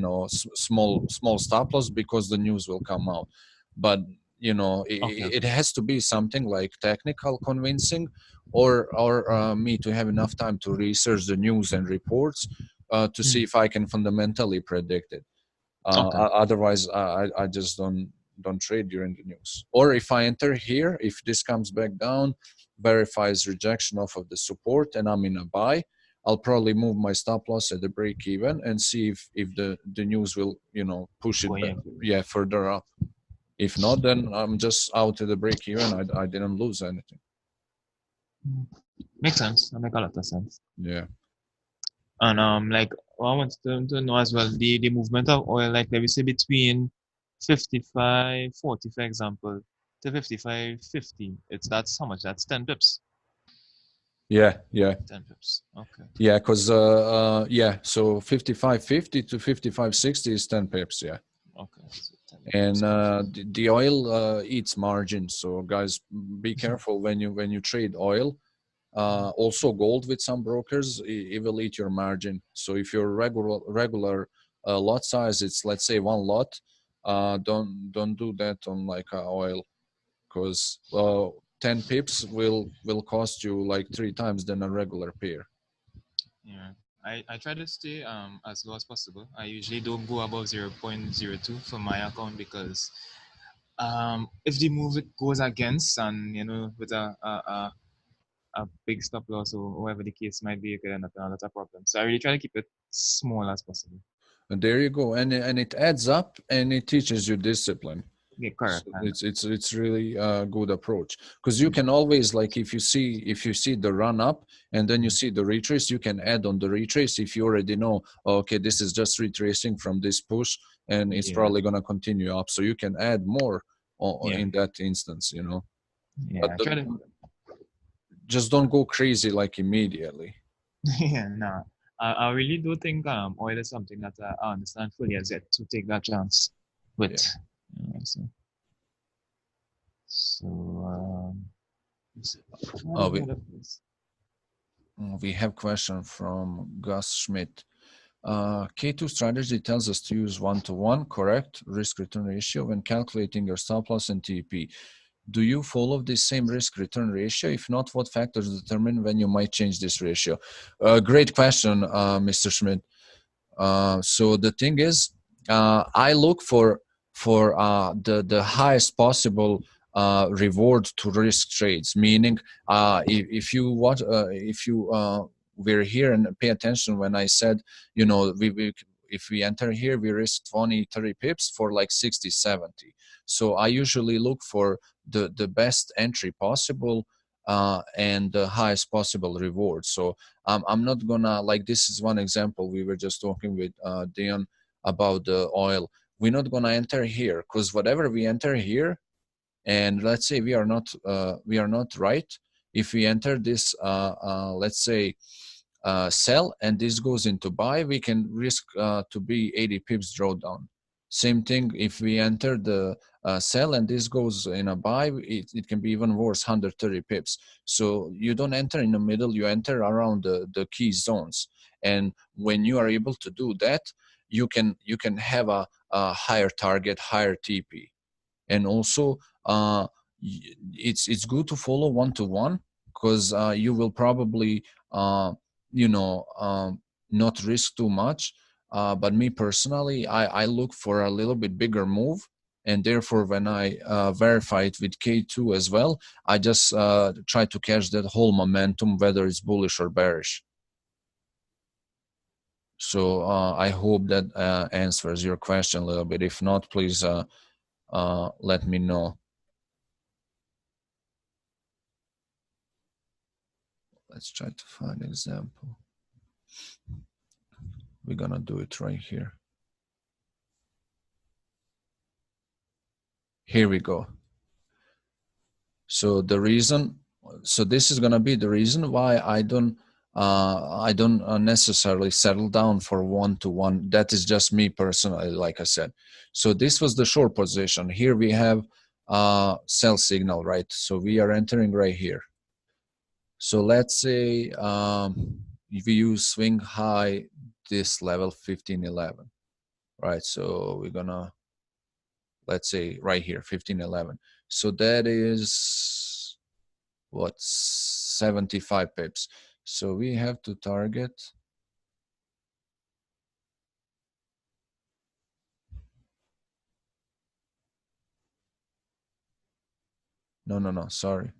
small stop loss because the news will come out. But Okay. it has to be something like technical convincing, or me to have enough time to research the news and reports to see if I can fundamentally predict it. Okay. Otherwise, I just don't trade during the news. Or if I enter here, if this comes back down, verifies rejection off of the support, and I'm in a buy, I'll probably move my stop loss at the break even and see if the news will push it back, yeah, further up. If not, then I'm just out at the break even. I didn't lose anything. Makes sense. That make a lot of sense. Yeah. And like what I want to know as well, the movement of oil, like let me say between 55.40, for example, to 55.50. That's how much? That's 10 pips. Yeah, yeah. 10 pips. Okay. Yeah, because yeah, so 55.50 to 55.60 is 10 pips, yeah. Okay. So 10 And pips. the oil eats margin, so guys, be careful when you trade oil. Also, gold with some brokers, it will eat your margin. So if your regular lot size, it's let's say one lot, don't do that on like oil, because 10 pips will cost you like 3 times than a regular pair. Yeah. I try to stay as low as possible. I usually don't go above 0.02 for my account because if the move it goes against and with a big stop loss or whatever the case might be, it could end up in another problem. So I really try to keep it small as possible. And there you go, and it adds up and it teaches you discipline. Yeah, So correct. And it's really a good approach, because you can always, like, if you see the run up and then you see the retrace, you can add on the retrace if you already know, okay, this is just retracing from this push and it's yeah, probably going to continue up, so you can add more yeah, in that instance, but yeah. I try to. just don't go crazy like immediately. Yeah, nah. I really do think oil is something that I understand fully as yet to take that chance with. Yeah. So uh, we, we have question from Gus Schmidt. K2 strategy tells us to use one-to-one, correct, risk-return ratio when calculating your stop loss and TP. Do you follow the same risk-return ratio? If not, what factors determine when you might change this ratio? Great question, Mr. Schmidt. So the thing is, I look for the highest possible reward to risk trades. Meaning, if you were here and pay attention when I said, we if we enter here, we risk 20, 30 pips for like 60, 70. So I usually look for the best entry possible and the highest possible reward. So I'm not gonna, like, this is one example. We were just talking with Dion about the oil. We're not gonna enter here, because whatever we enter here, and let's say we are not right. If we enter this, let's say sell, and this goes into buy, we can risk to be 80 pips drawdown. Same thing if we enter the sell and this goes in a buy, it can be even worse, 130 pips. So you don't enter in the middle, you enter around the key zones. And when you are able to do that, you can have a higher target, higher TP. And also it's good to follow one-to-one, because you will probably you know not risk too much. But me personally, I look for a little bit bigger move, and therefore when I verify it with K2 as well, I just try to catch that whole momentum, whether it's bullish or bearish. So I hope that answers your question a little bit. If not, please let me know. Let's try to find an example. We're gonna do it right here. Here we go. So this is gonna be the reason why I don't necessarily settle down for one-to-one. That is just me personally, like I said. So this was the short position. Here we have sell signal, right? So we are entering right here. So let's say if we use swing high, this level 1511, right? So we're gonna, let's say right here 1511. So that is what, 75 pips. So we have to target, no, sorry,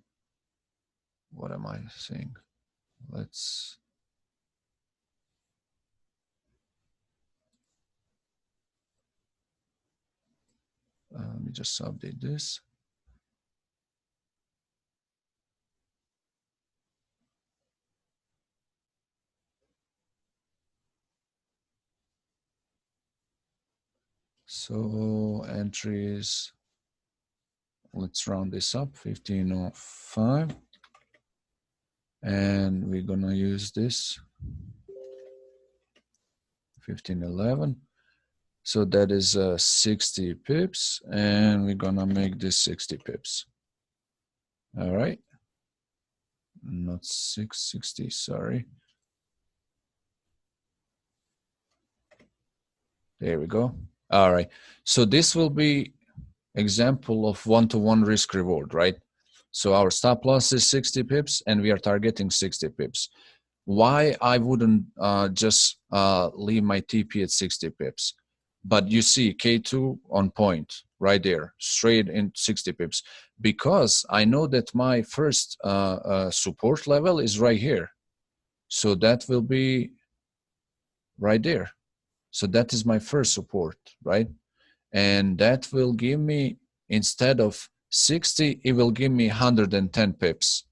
what am I saying? Let's let me just update this. So entries, let's round this up, 1505. And we're gonna use this 1511. So that is 60 pips, and we're gonna make this 60 pips. All right, not 660, sorry. There we go. All right, so this will be example of one-to-one risk reward, right? So our stop loss is 60 pips, and we are targeting 60 pips. Why I wouldn't just leave my TP at 60 pips? But you see K2 on point right there, straight in 60 pips, because I know that my first support level is right here. So that will be right there. So that is my first support, right? And that will give me, instead of 60, it will give me 110 pips.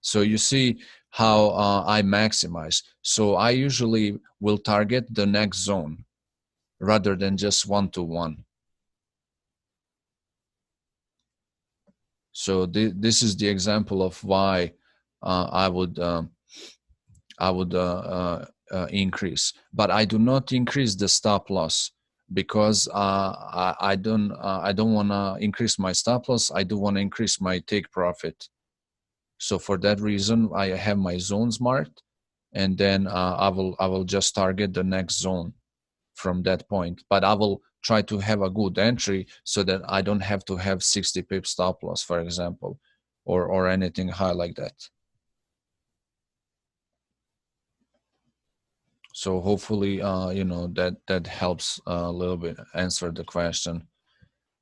So you see how I maximize. So I usually will target the next zone rather than just one-to-one. So this is the example of why I would increase, but I do not increase the stop loss because I don't want to increase my stop loss. I do want to increase my take profit. So for that reason, I have my zones marked, and then I will just target the next zone from that point. But I will try to have a good entry so that I don't have to have 60 pip stop loss, for example, or anything high like that. So hopefully, you know, that helps a little bit answer the question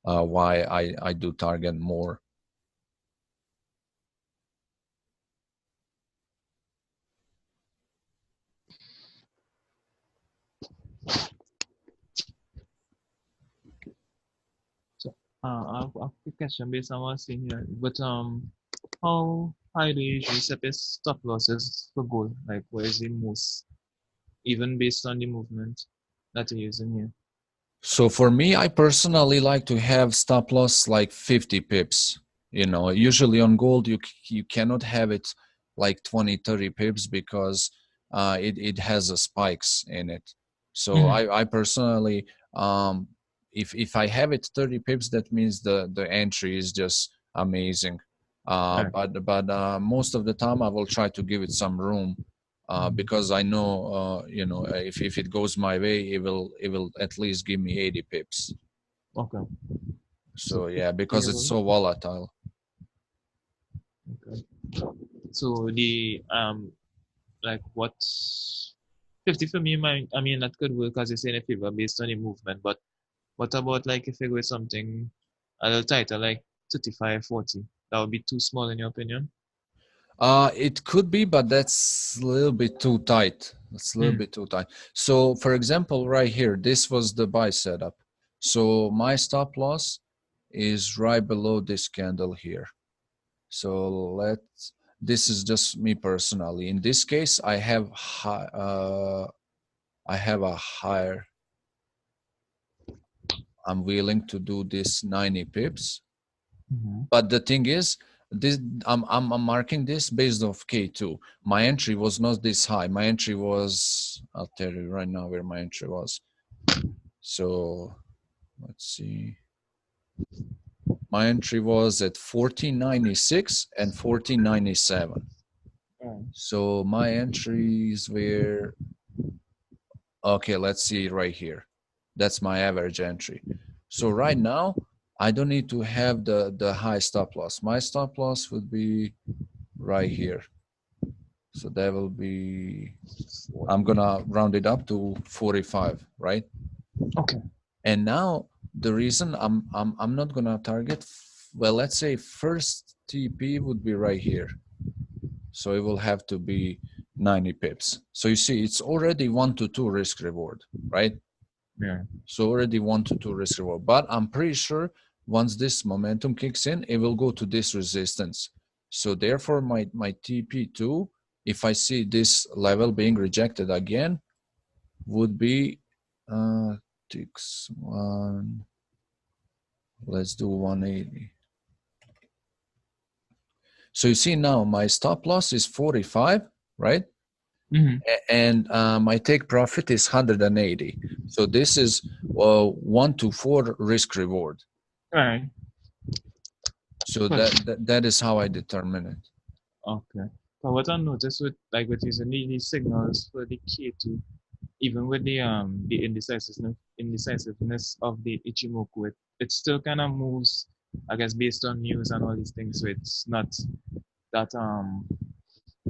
why I do target more. So I have a quick question based on what I'm seeing here. But how high do you usually set your stop losses for gold? Like what is the most, even based on the movement that you're using here? So for me, I personally like to have stop loss like 50 pips. You know, usually on gold, you cannot have it like 20, 30 pips because it has spikes in it. So I personally, if I have it 30 pips, that means the entry is just amazing. Right. But most of the time, I will try to give it some room because I know, you know, if it goes my way, it will at least give me 80 pips. Okay. So yeah, 50 because it's so volatile. Okay. So the like what 50 for me, I mean that could work as you say in a favor based on the movement, but what about like if you go with something a little tighter, like 35, 40? That would be too small in your opinion? It could be, but that's a little bit too tight. It's a little bit too tight. So for example, right here, this was the buy setup. So my stop loss is right below this candle here. So this is just me personally. In this case, I have a higher. I'm willing to do this 90 pips. But the thing is, this I'm marking this based off K2. My entry was not this high. My entry was, I'll tell you right now where my entry was. So let's see. My entry was at 1496 and 1497. So my entries were, okay, let's see right here. That's my average entry. So right now, I don't need to have the high stop loss. My stop loss would be right here. So that will be, I'm gonna round it up to 45, right? Okay. And now the reason I'm not gonna target, well, let's say first TP would be right here. So it will have to be 90 pips. So you see, it's already 1 to 2 risk reward, right? Yeah. So already 1 to 2 risk reward. But I'm pretty sure once this momentum kicks in, it will go to this resistance. So therefore, my TP2, if I see this level being rejected again, would be optics one. Let's do 180. So you see now my stop loss is 45, right? And my take profit is 180. So this is 1 to 4 risk reward. Right. So that is how I determine it. Okay. But what I noticed with using these signals for the K2, even with the indecisiveness of the Ichimoku, it still kind of moves, I guess, based on news and all these things. So it's not that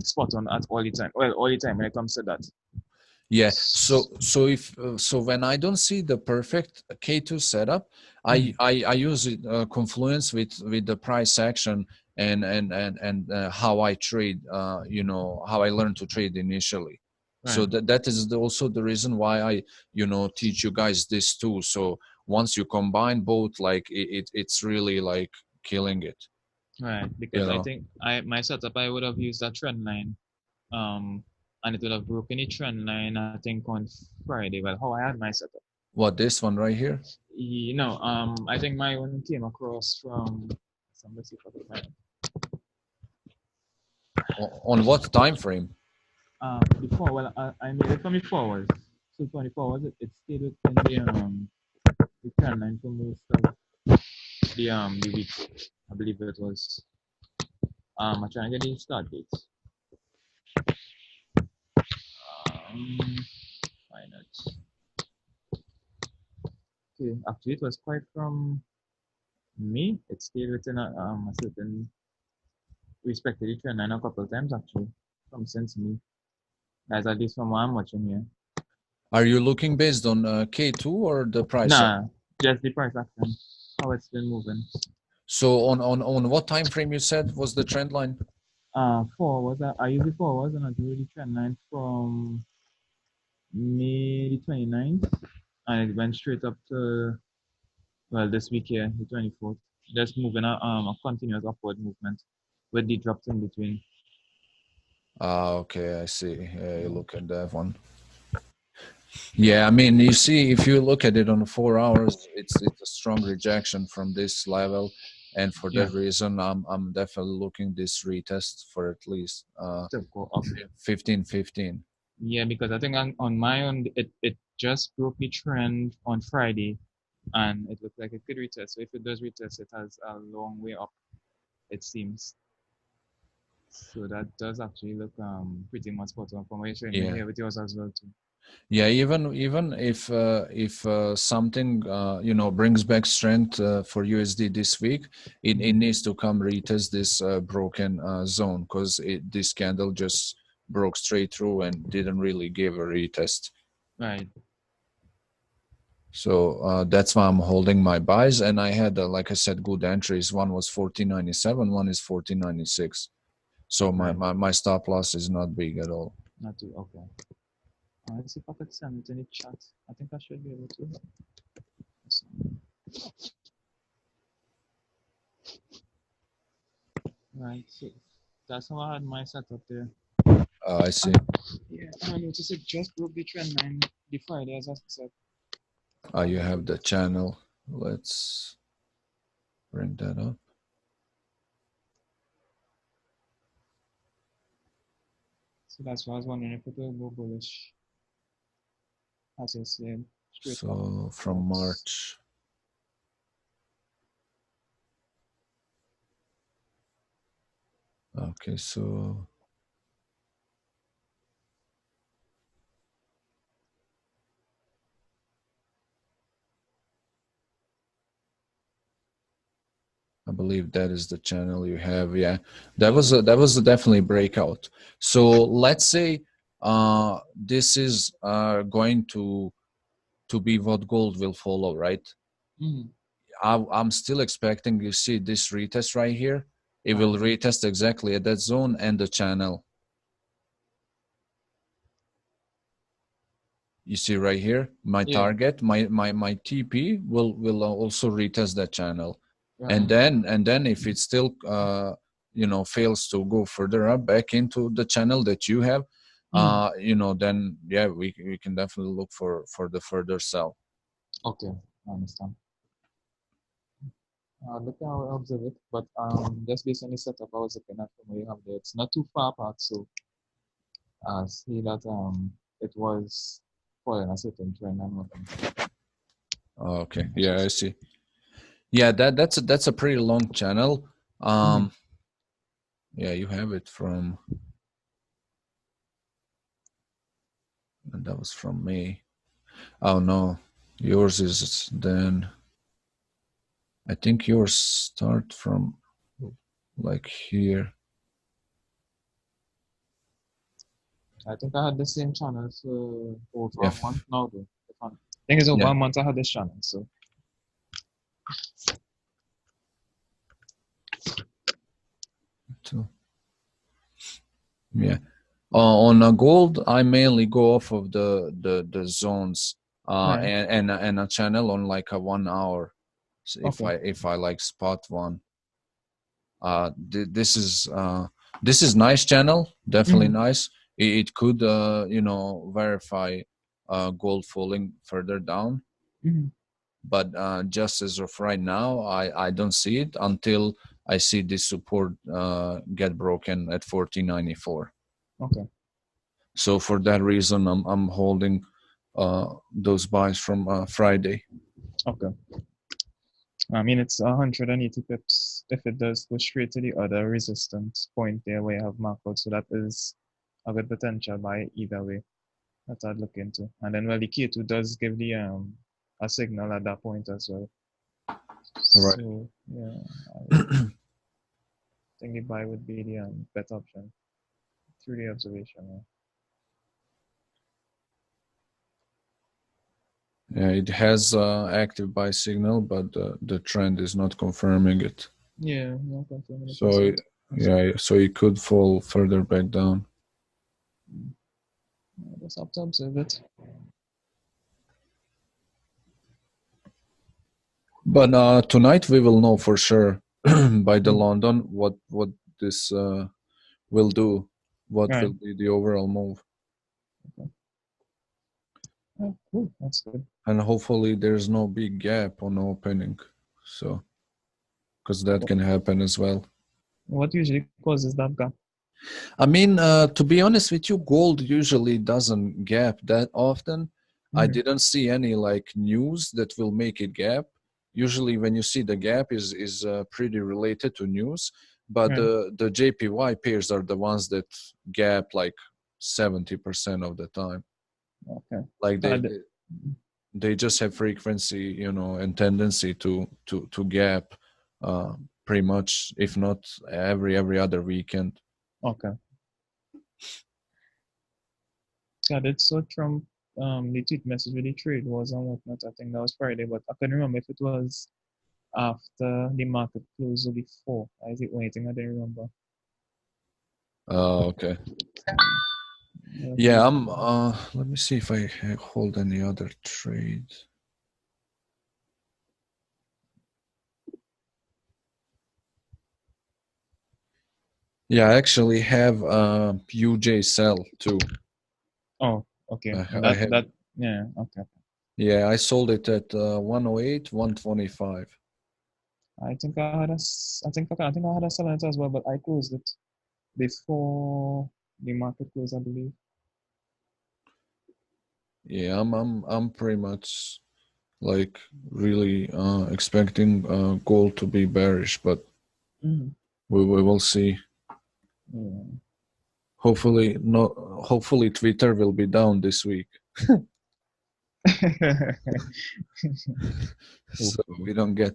spot on at all the time. Well, all the time when it comes to that. Yeah. So when I don't see the perfect K2 setup, I use it, confluence with the price action and how I trade. How I learned to trade initially. Right. So that is also the reason why I teach you guys this too. So once you combine both, like it's really like killing it. Right. Because I think my setup, I would have used that trend line. And it would have broken a trend line, I think, on Friday. Well, how I had my setup. What, this one right here? I think my one came across from. Let's see if I can find it. On what time frame? Before, well, I made it from before was. So 24 was it? It stayed within the trend line for most of the week. I believe it was. I'm trying to get the start dates. Why not? Okay, actually, it was quite from me. It stayed within a certain respected trend line a couple of times actually. From since me, as at least from what I'm watching here. Are you looking based on K2 or the price? Nah, just the price action. How it's been moving. So on what time frame you said was the trend line? 4 was that? I usually 4 was and I do the trend line from May the 29th, and it went straight up to this week here, the 24th. Just moving a continuous upward movement with the drops in between. Okay, I see. Yeah, you look at that one. Yeah, I mean, you see, if you look at it on 4 hours, it's a strong rejection from this level, and for that reason, I'm definitely looking this retest for at least 15.15. Yeah, because I think on my own, it just broke the trend on Friday, and it looked like it could retest. So if it does retest, it has a long way up, it seems. So that does actually look pretty much spot on from what you're showing me here with yours as well too. Yeah, even if something brings back strength for USD this week, it needs to come retest this broken zone, because this candle just broke straight through and didn't really give a retest. Right. So that's why I'm holding my buys, and I had like I said, good entries. One was 14.97, one is 14.96. So my stop loss is not big at all. Not too okay. Let's see if I could send it in the chat. I think I should be able to. Right, so that's how I had my setup there. I see. Yeah, I noticed it just broke the trend line the Friday, as I said. You have the channel. Let's bring that up. So that's why I was wondering if it will go bullish. As I said, straight so up. From March. Okay, so I believe that is the channel you have. Yeah, that was a definitely breakout. So let's say this is going to be what gold will follow, right? I'm still expecting, you see this retest right here, it will retest exactly at that zone and the channel. You see right here, my target, my TP will also retest that channel. And then if it still fails to go further up back into the channel that you have, then yeah, we can definitely look for the further sell. Okay, I understand. Look how I observe it, but just based on the setup I was looking at from where you have there, it's not too far apart, so I see that it was following a certain trend and whatnot. Okay, yeah, I see. Yeah, that's a pretty long channel. Yeah, you have it from, and that was from May. Oh no, yours is then. I think yours start from like here. I think I had the same channel for over Yeah, a month now, though. I think it's over yeah, a month I had this channel, so two. Yeah. On a gold, I mainly go off of the zones, right. and a channel on like a 1 hour. So Okay. if I like spot one, this is nice channel, definitely Mm-hmm. nice. It could verify gold falling further down, Mm-hmm. but just as of right now, I don't see it until I see this support get broken at 1494. Okay. So for that reason, I'm holding those buys from Friday. Okay. I mean, it's 180 pips if it does go straight to the other resistance point there where you have marked out. So that is a good potential buy either way that I'd look into. And then, well, the K2 does give the a signal at that point as well. All right. So, yeah, I think the buy would be the better option through the observation. Yeah, it has active buy signal, but the trend is not confirming it. Yeah, no confirming it as So well. yeah, so it could fall further back down. Yeah, just have to observe it. But tonight we will know for sure by the Mm. London what this will do, what Right. will be the overall move, Okay. Oh, cool. That's good. and hopefully there's no big gap on opening, so because that What, can happen as well. what usually causes that gap? I mean, to be honest with you, gold usually doesn't gap that often. I Mm-hmm. didn't see any like news that will make it gap. Usually, when you see the gap, is pretty related to news. But Right. the JPY pairs are the ones that gap like 70% of the time. Okay. Like Had, they just have frequency, and tendency to gap, uh, pretty much, if not every other weekend. okay. Got it. So Trump, the tweet message with the trade was on whatnot. I think that was Friday, but I couldn't remember if it was after the market closed or before. Is it waiting? I didn't remember. Okay. Yeah, Yeah, I'm let me see if I hold any other trade. Yeah, I actually have UJ sell too. oh, okay. I have, Yeah, okay. yeah, I sold it at 108, 125. I think I had I think I had a sell on it as well, but I closed it before the market closed, I believe. Yeah, I'm pretty much like really expecting gold to be bearish, but Mm-hmm. we will see. Yeah. Hopefully no, hopefully Twitter will be down this week. So we don't get.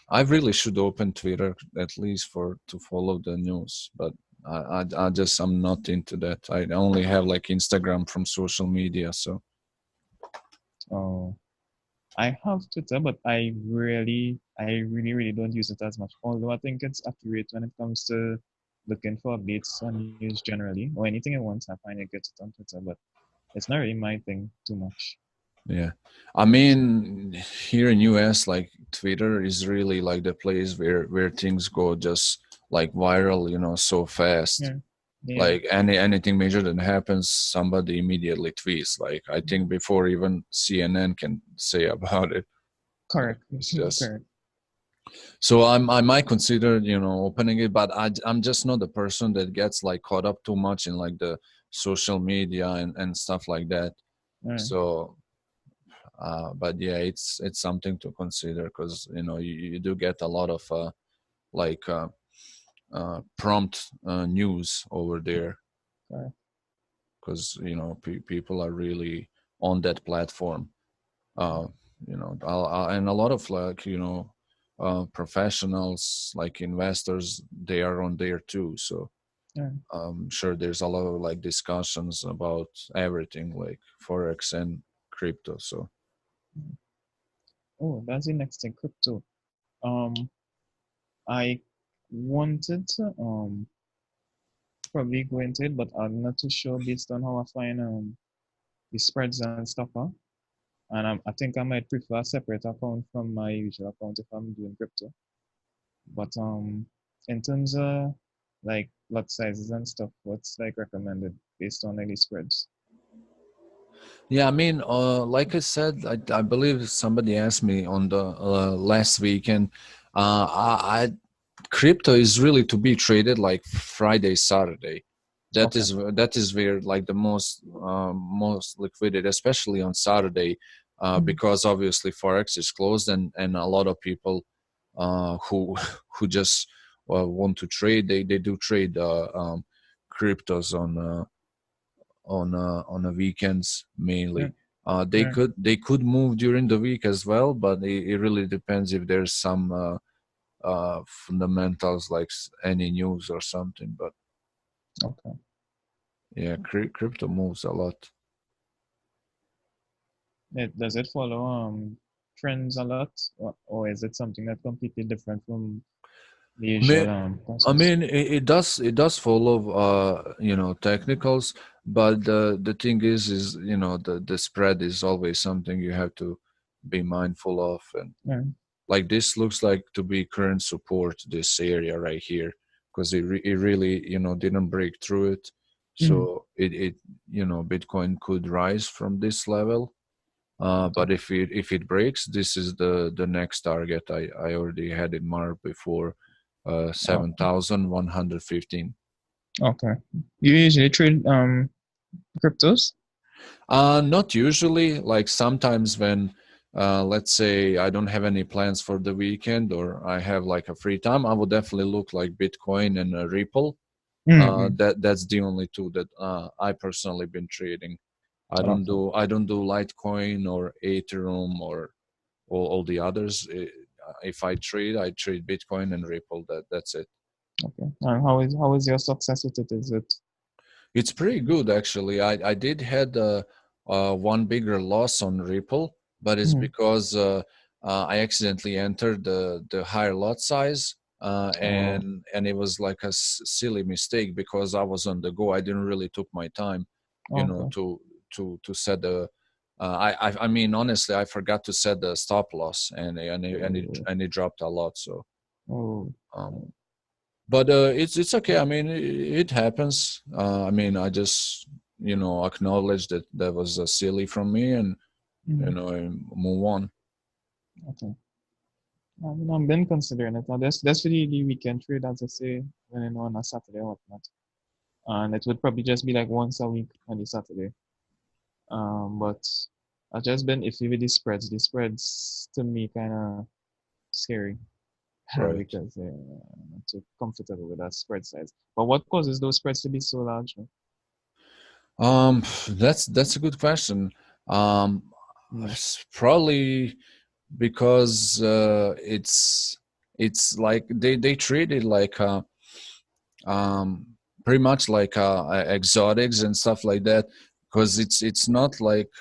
I really should open Twitter at least for to follow the news, but I'm not into that. I only have like Instagram from social media. So Oh, I have Twitter, but I really don't use it as much. Although I think it's accurate when it comes to looking for updates on news generally, or anything I want, I find it gets it on Twitter, but it's not really my thing too much. yeah, I mean, here in US, like Twitter is really like the place where things go just like viral, so fast. Yeah. Yeah, Like anything major that happens, somebody immediately tweets. Like I think before even CNN can say about it. Like correct. it's just Correct. so I might consider opening it, but I'm just not the person that gets like caught up too much in like the social media and stuff like that. Right. So but yeah, it's something to consider because you do get a lot of like prompt news over there Correct. because people are really on that platform. uh, and a lot of like professionals like investors, they are on there too. So Yeah. I'm sure there's a lot of like discussions about everything like forex and crypto. So Oh, that's the next thing, crypto. Um, I wanted to probably go into it, but I'm not too sure based on how I find the spreads and stuff are. And I think I might prefer a separate account from my usual account if I'm doing crypto. But in terms of like lot sizes and stuff, what's like recommended based on any spreads? yeah, I mean, like I said, I believe somebody asked me on the last weekend. I crypto is really to be traded like Friday, Saturday. That Okay. is where like the most liquidity, especially on Saturday, Mhm. because obviously forex is closed and a lot of people who who just want to trade, they do trade cryptos on the weekends Yeah. mainly. They Yeah. could move during the week as well, but it really depends if there's some fundamentals like any news or something. But Okay. yeah, crypto moves a lot. Does it follow trends a lot, or is it something that's completely different from the I mean, usual process? it does follow technicals, but the thing is the spread is always something you have to be mindful of. And Yeah. like this looks like to be current support, this area right here, because it really didn't break through it. Mhm. So it Bitcoin could rise from this level. Okay. But if it breaks, this is the next target. I already had it marked before, Okay. 7,115. Okay. You usually trade cryptos? Not usually. Like sometimes when, let's say I don't have any plans for the weekend or I have like a free time, I would definitely look like Bitcoin and Ripple. Mm-hmm. That's the only two that I personally been trading. Okay. I don't do Litecoin or Ethereum or all the others. If I trade Bitcoin and Ripple. That's it. Okay. And how is your success with it? Is it It's pretty good actually. I did had one bigger loss on Ripple, but it's mm, because I accidentally entered the higher lot size, oh, and it was like a silly mistake because I was on the go. I didn't really took my time, okay. to set the. I mean honestly, I forgot to set the stop loss, Oh, and it dropped a lot. So oh, um, but it's okay. I mean, it happens. I mean, I just acknowledge that that was silly from me, and mm, and move on. okay. I mean, I've been considering it. Now, that's really the weekend trade, as I say, when on a Saturday or whatnot. And it would probably just be like once a week on the Saturday. But I've just been iffy with the spreads. The spreads to me kind of scary Right. because I'm not too comfortable with that spread size. But what causes those spreads to be so large? That's a good question. Um, Mm, it's probably because it's like they treat it like um pretty much like exotics and stuff like that, because it's not like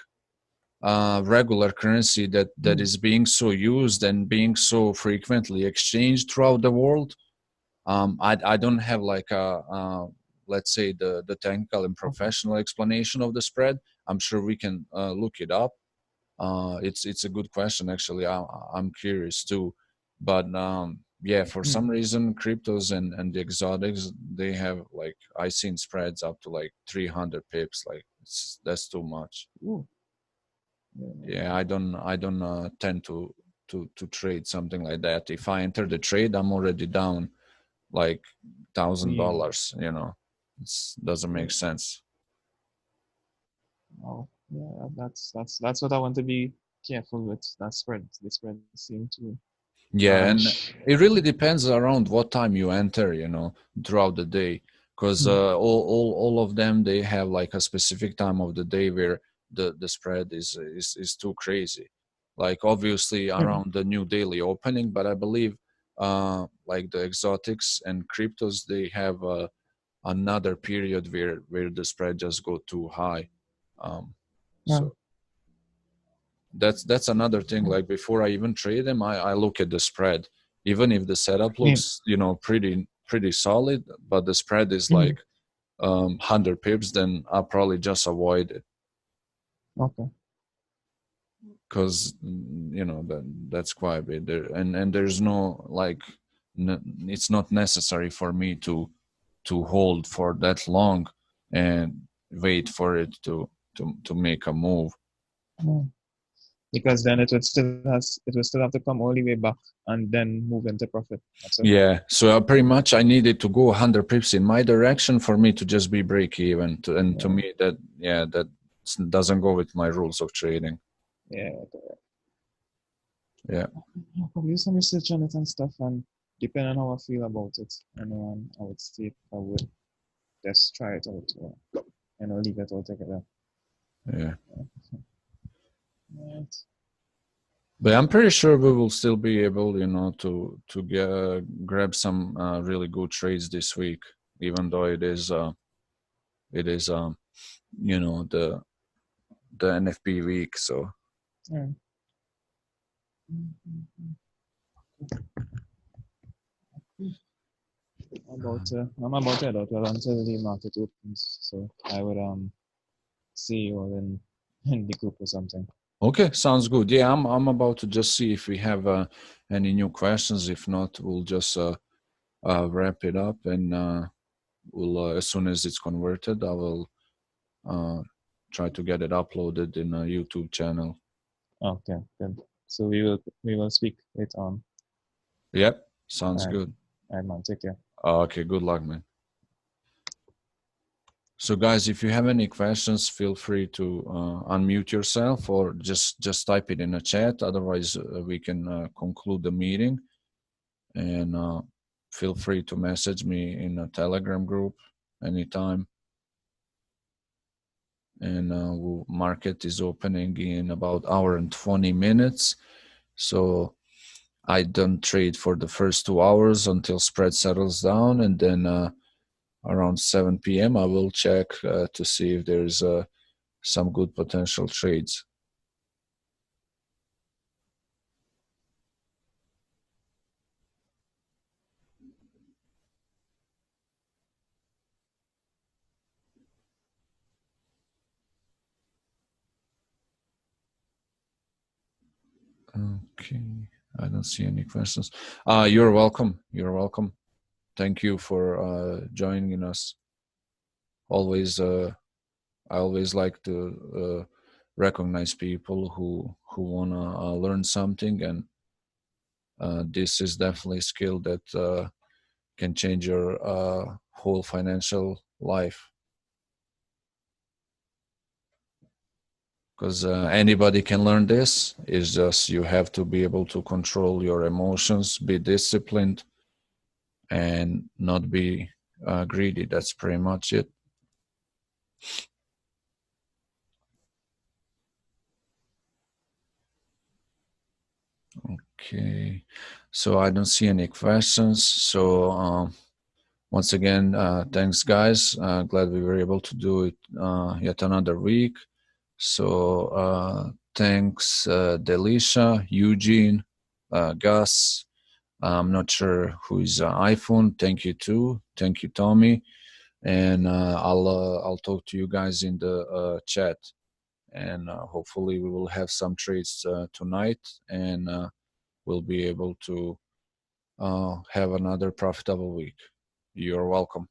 regular currency that mm, is being so used and being so frequently exchanged throughout the world. I don't have like let's say the technical and okay. professional explanation of the spread. I'm sure we can look it up. It's a good question actually. I'm curious too, but yeah, for some reason, cryptos and the exotics, they have like, I seen spreads up to like 300 pips. Like that's too much. Ooh. Yeah, I don't tend to trade something like that. If I enter the trade, I'm already down like $1,000. You know, it doesn't make sense. Oh, yeah, that's what I want to be careful with. That spread. The spread seem to Yeah, and vanish. it really depends around what time you enter, you know, throughout the day, because all of them, they have like a specific time of the day where the spread is too crazy. Like obviously around the new daily opening, but I believe like the exotics and cryptos, they have another period where the spread just go too high. Um, Yeah. so that's another thing. Like before I even trade them, I look at the spread. Even if the setup Yeah. looks, you know, pretty solid, but the spread is Mhm. like 100 pips, then I'll probably just avoid it, Okay. because you know that's quite a bit there, and there's no like it's not necessary for me to hold for that long and wait for it to make a move. Mm. Because then it would still have to come all the way back and then move into profit. That's it. Yeah, so pretty much I needed to go 100 pips in my direction for me to just be break even. And to Yeah. me, that, yeah, that doesn't go with my rules of trading. Yeah. Yeah, I'll probably do some research on it and stuff, and depending on how I feel about it, I would see if I would just try it out, and I'll leave it altogether. yeah. Right. But I'm pretty sure we will still be able, you know, to grab some really good trades this week, even though it is you know, the NFP week. So Yeah. I'm about to head out well until the market opens, so I would see you all in the group or something. okay, sounds good. Yeah, I'm about to just see if we have any new questions. If not, we'll just wrap it up, and we'll as soon as it's converted, I will uh, try to get it uploaded in a YouTube channel. Okay, good. So we will speak later on. Yep, sounds All right, good. all right, man. Take care. Okay, good luck, man. So, guys, if you have any questions, feel free to unmute yourself or just type it in the chat. Otherwise, we can conclude the meeting. And feel free to message me in a Telegram group anytime. And market is opening in about hour and 20 minutes. So I don't trade for the first 2 hours until spread settles down, and then around 7 p.m. I will check to see if there's some good potential trades. Okay, I don't see any questions. You're welcome. You're welcome. Thank you for joining us. Always, I always like to recognize people who wanna learn something, and this is definitely a skill that can change your whole financial life. Because anybody can learn this. It's just you have to be able to control your emotions, be disciplined, and not be greedy. That's pretty much it. Okay, so I don't see any questions. So once again, thanks, guys. Glad we were able to do it yet another week. So thanks, Delisha, Eugene, Gus. I'm not sure who is iPhone. Thank you too. Thank you, Tommy. And I'll talk to you guys in the chat. And hopefully we will have some trades tonight, and we'll be able to have another profitable week. You're welcome.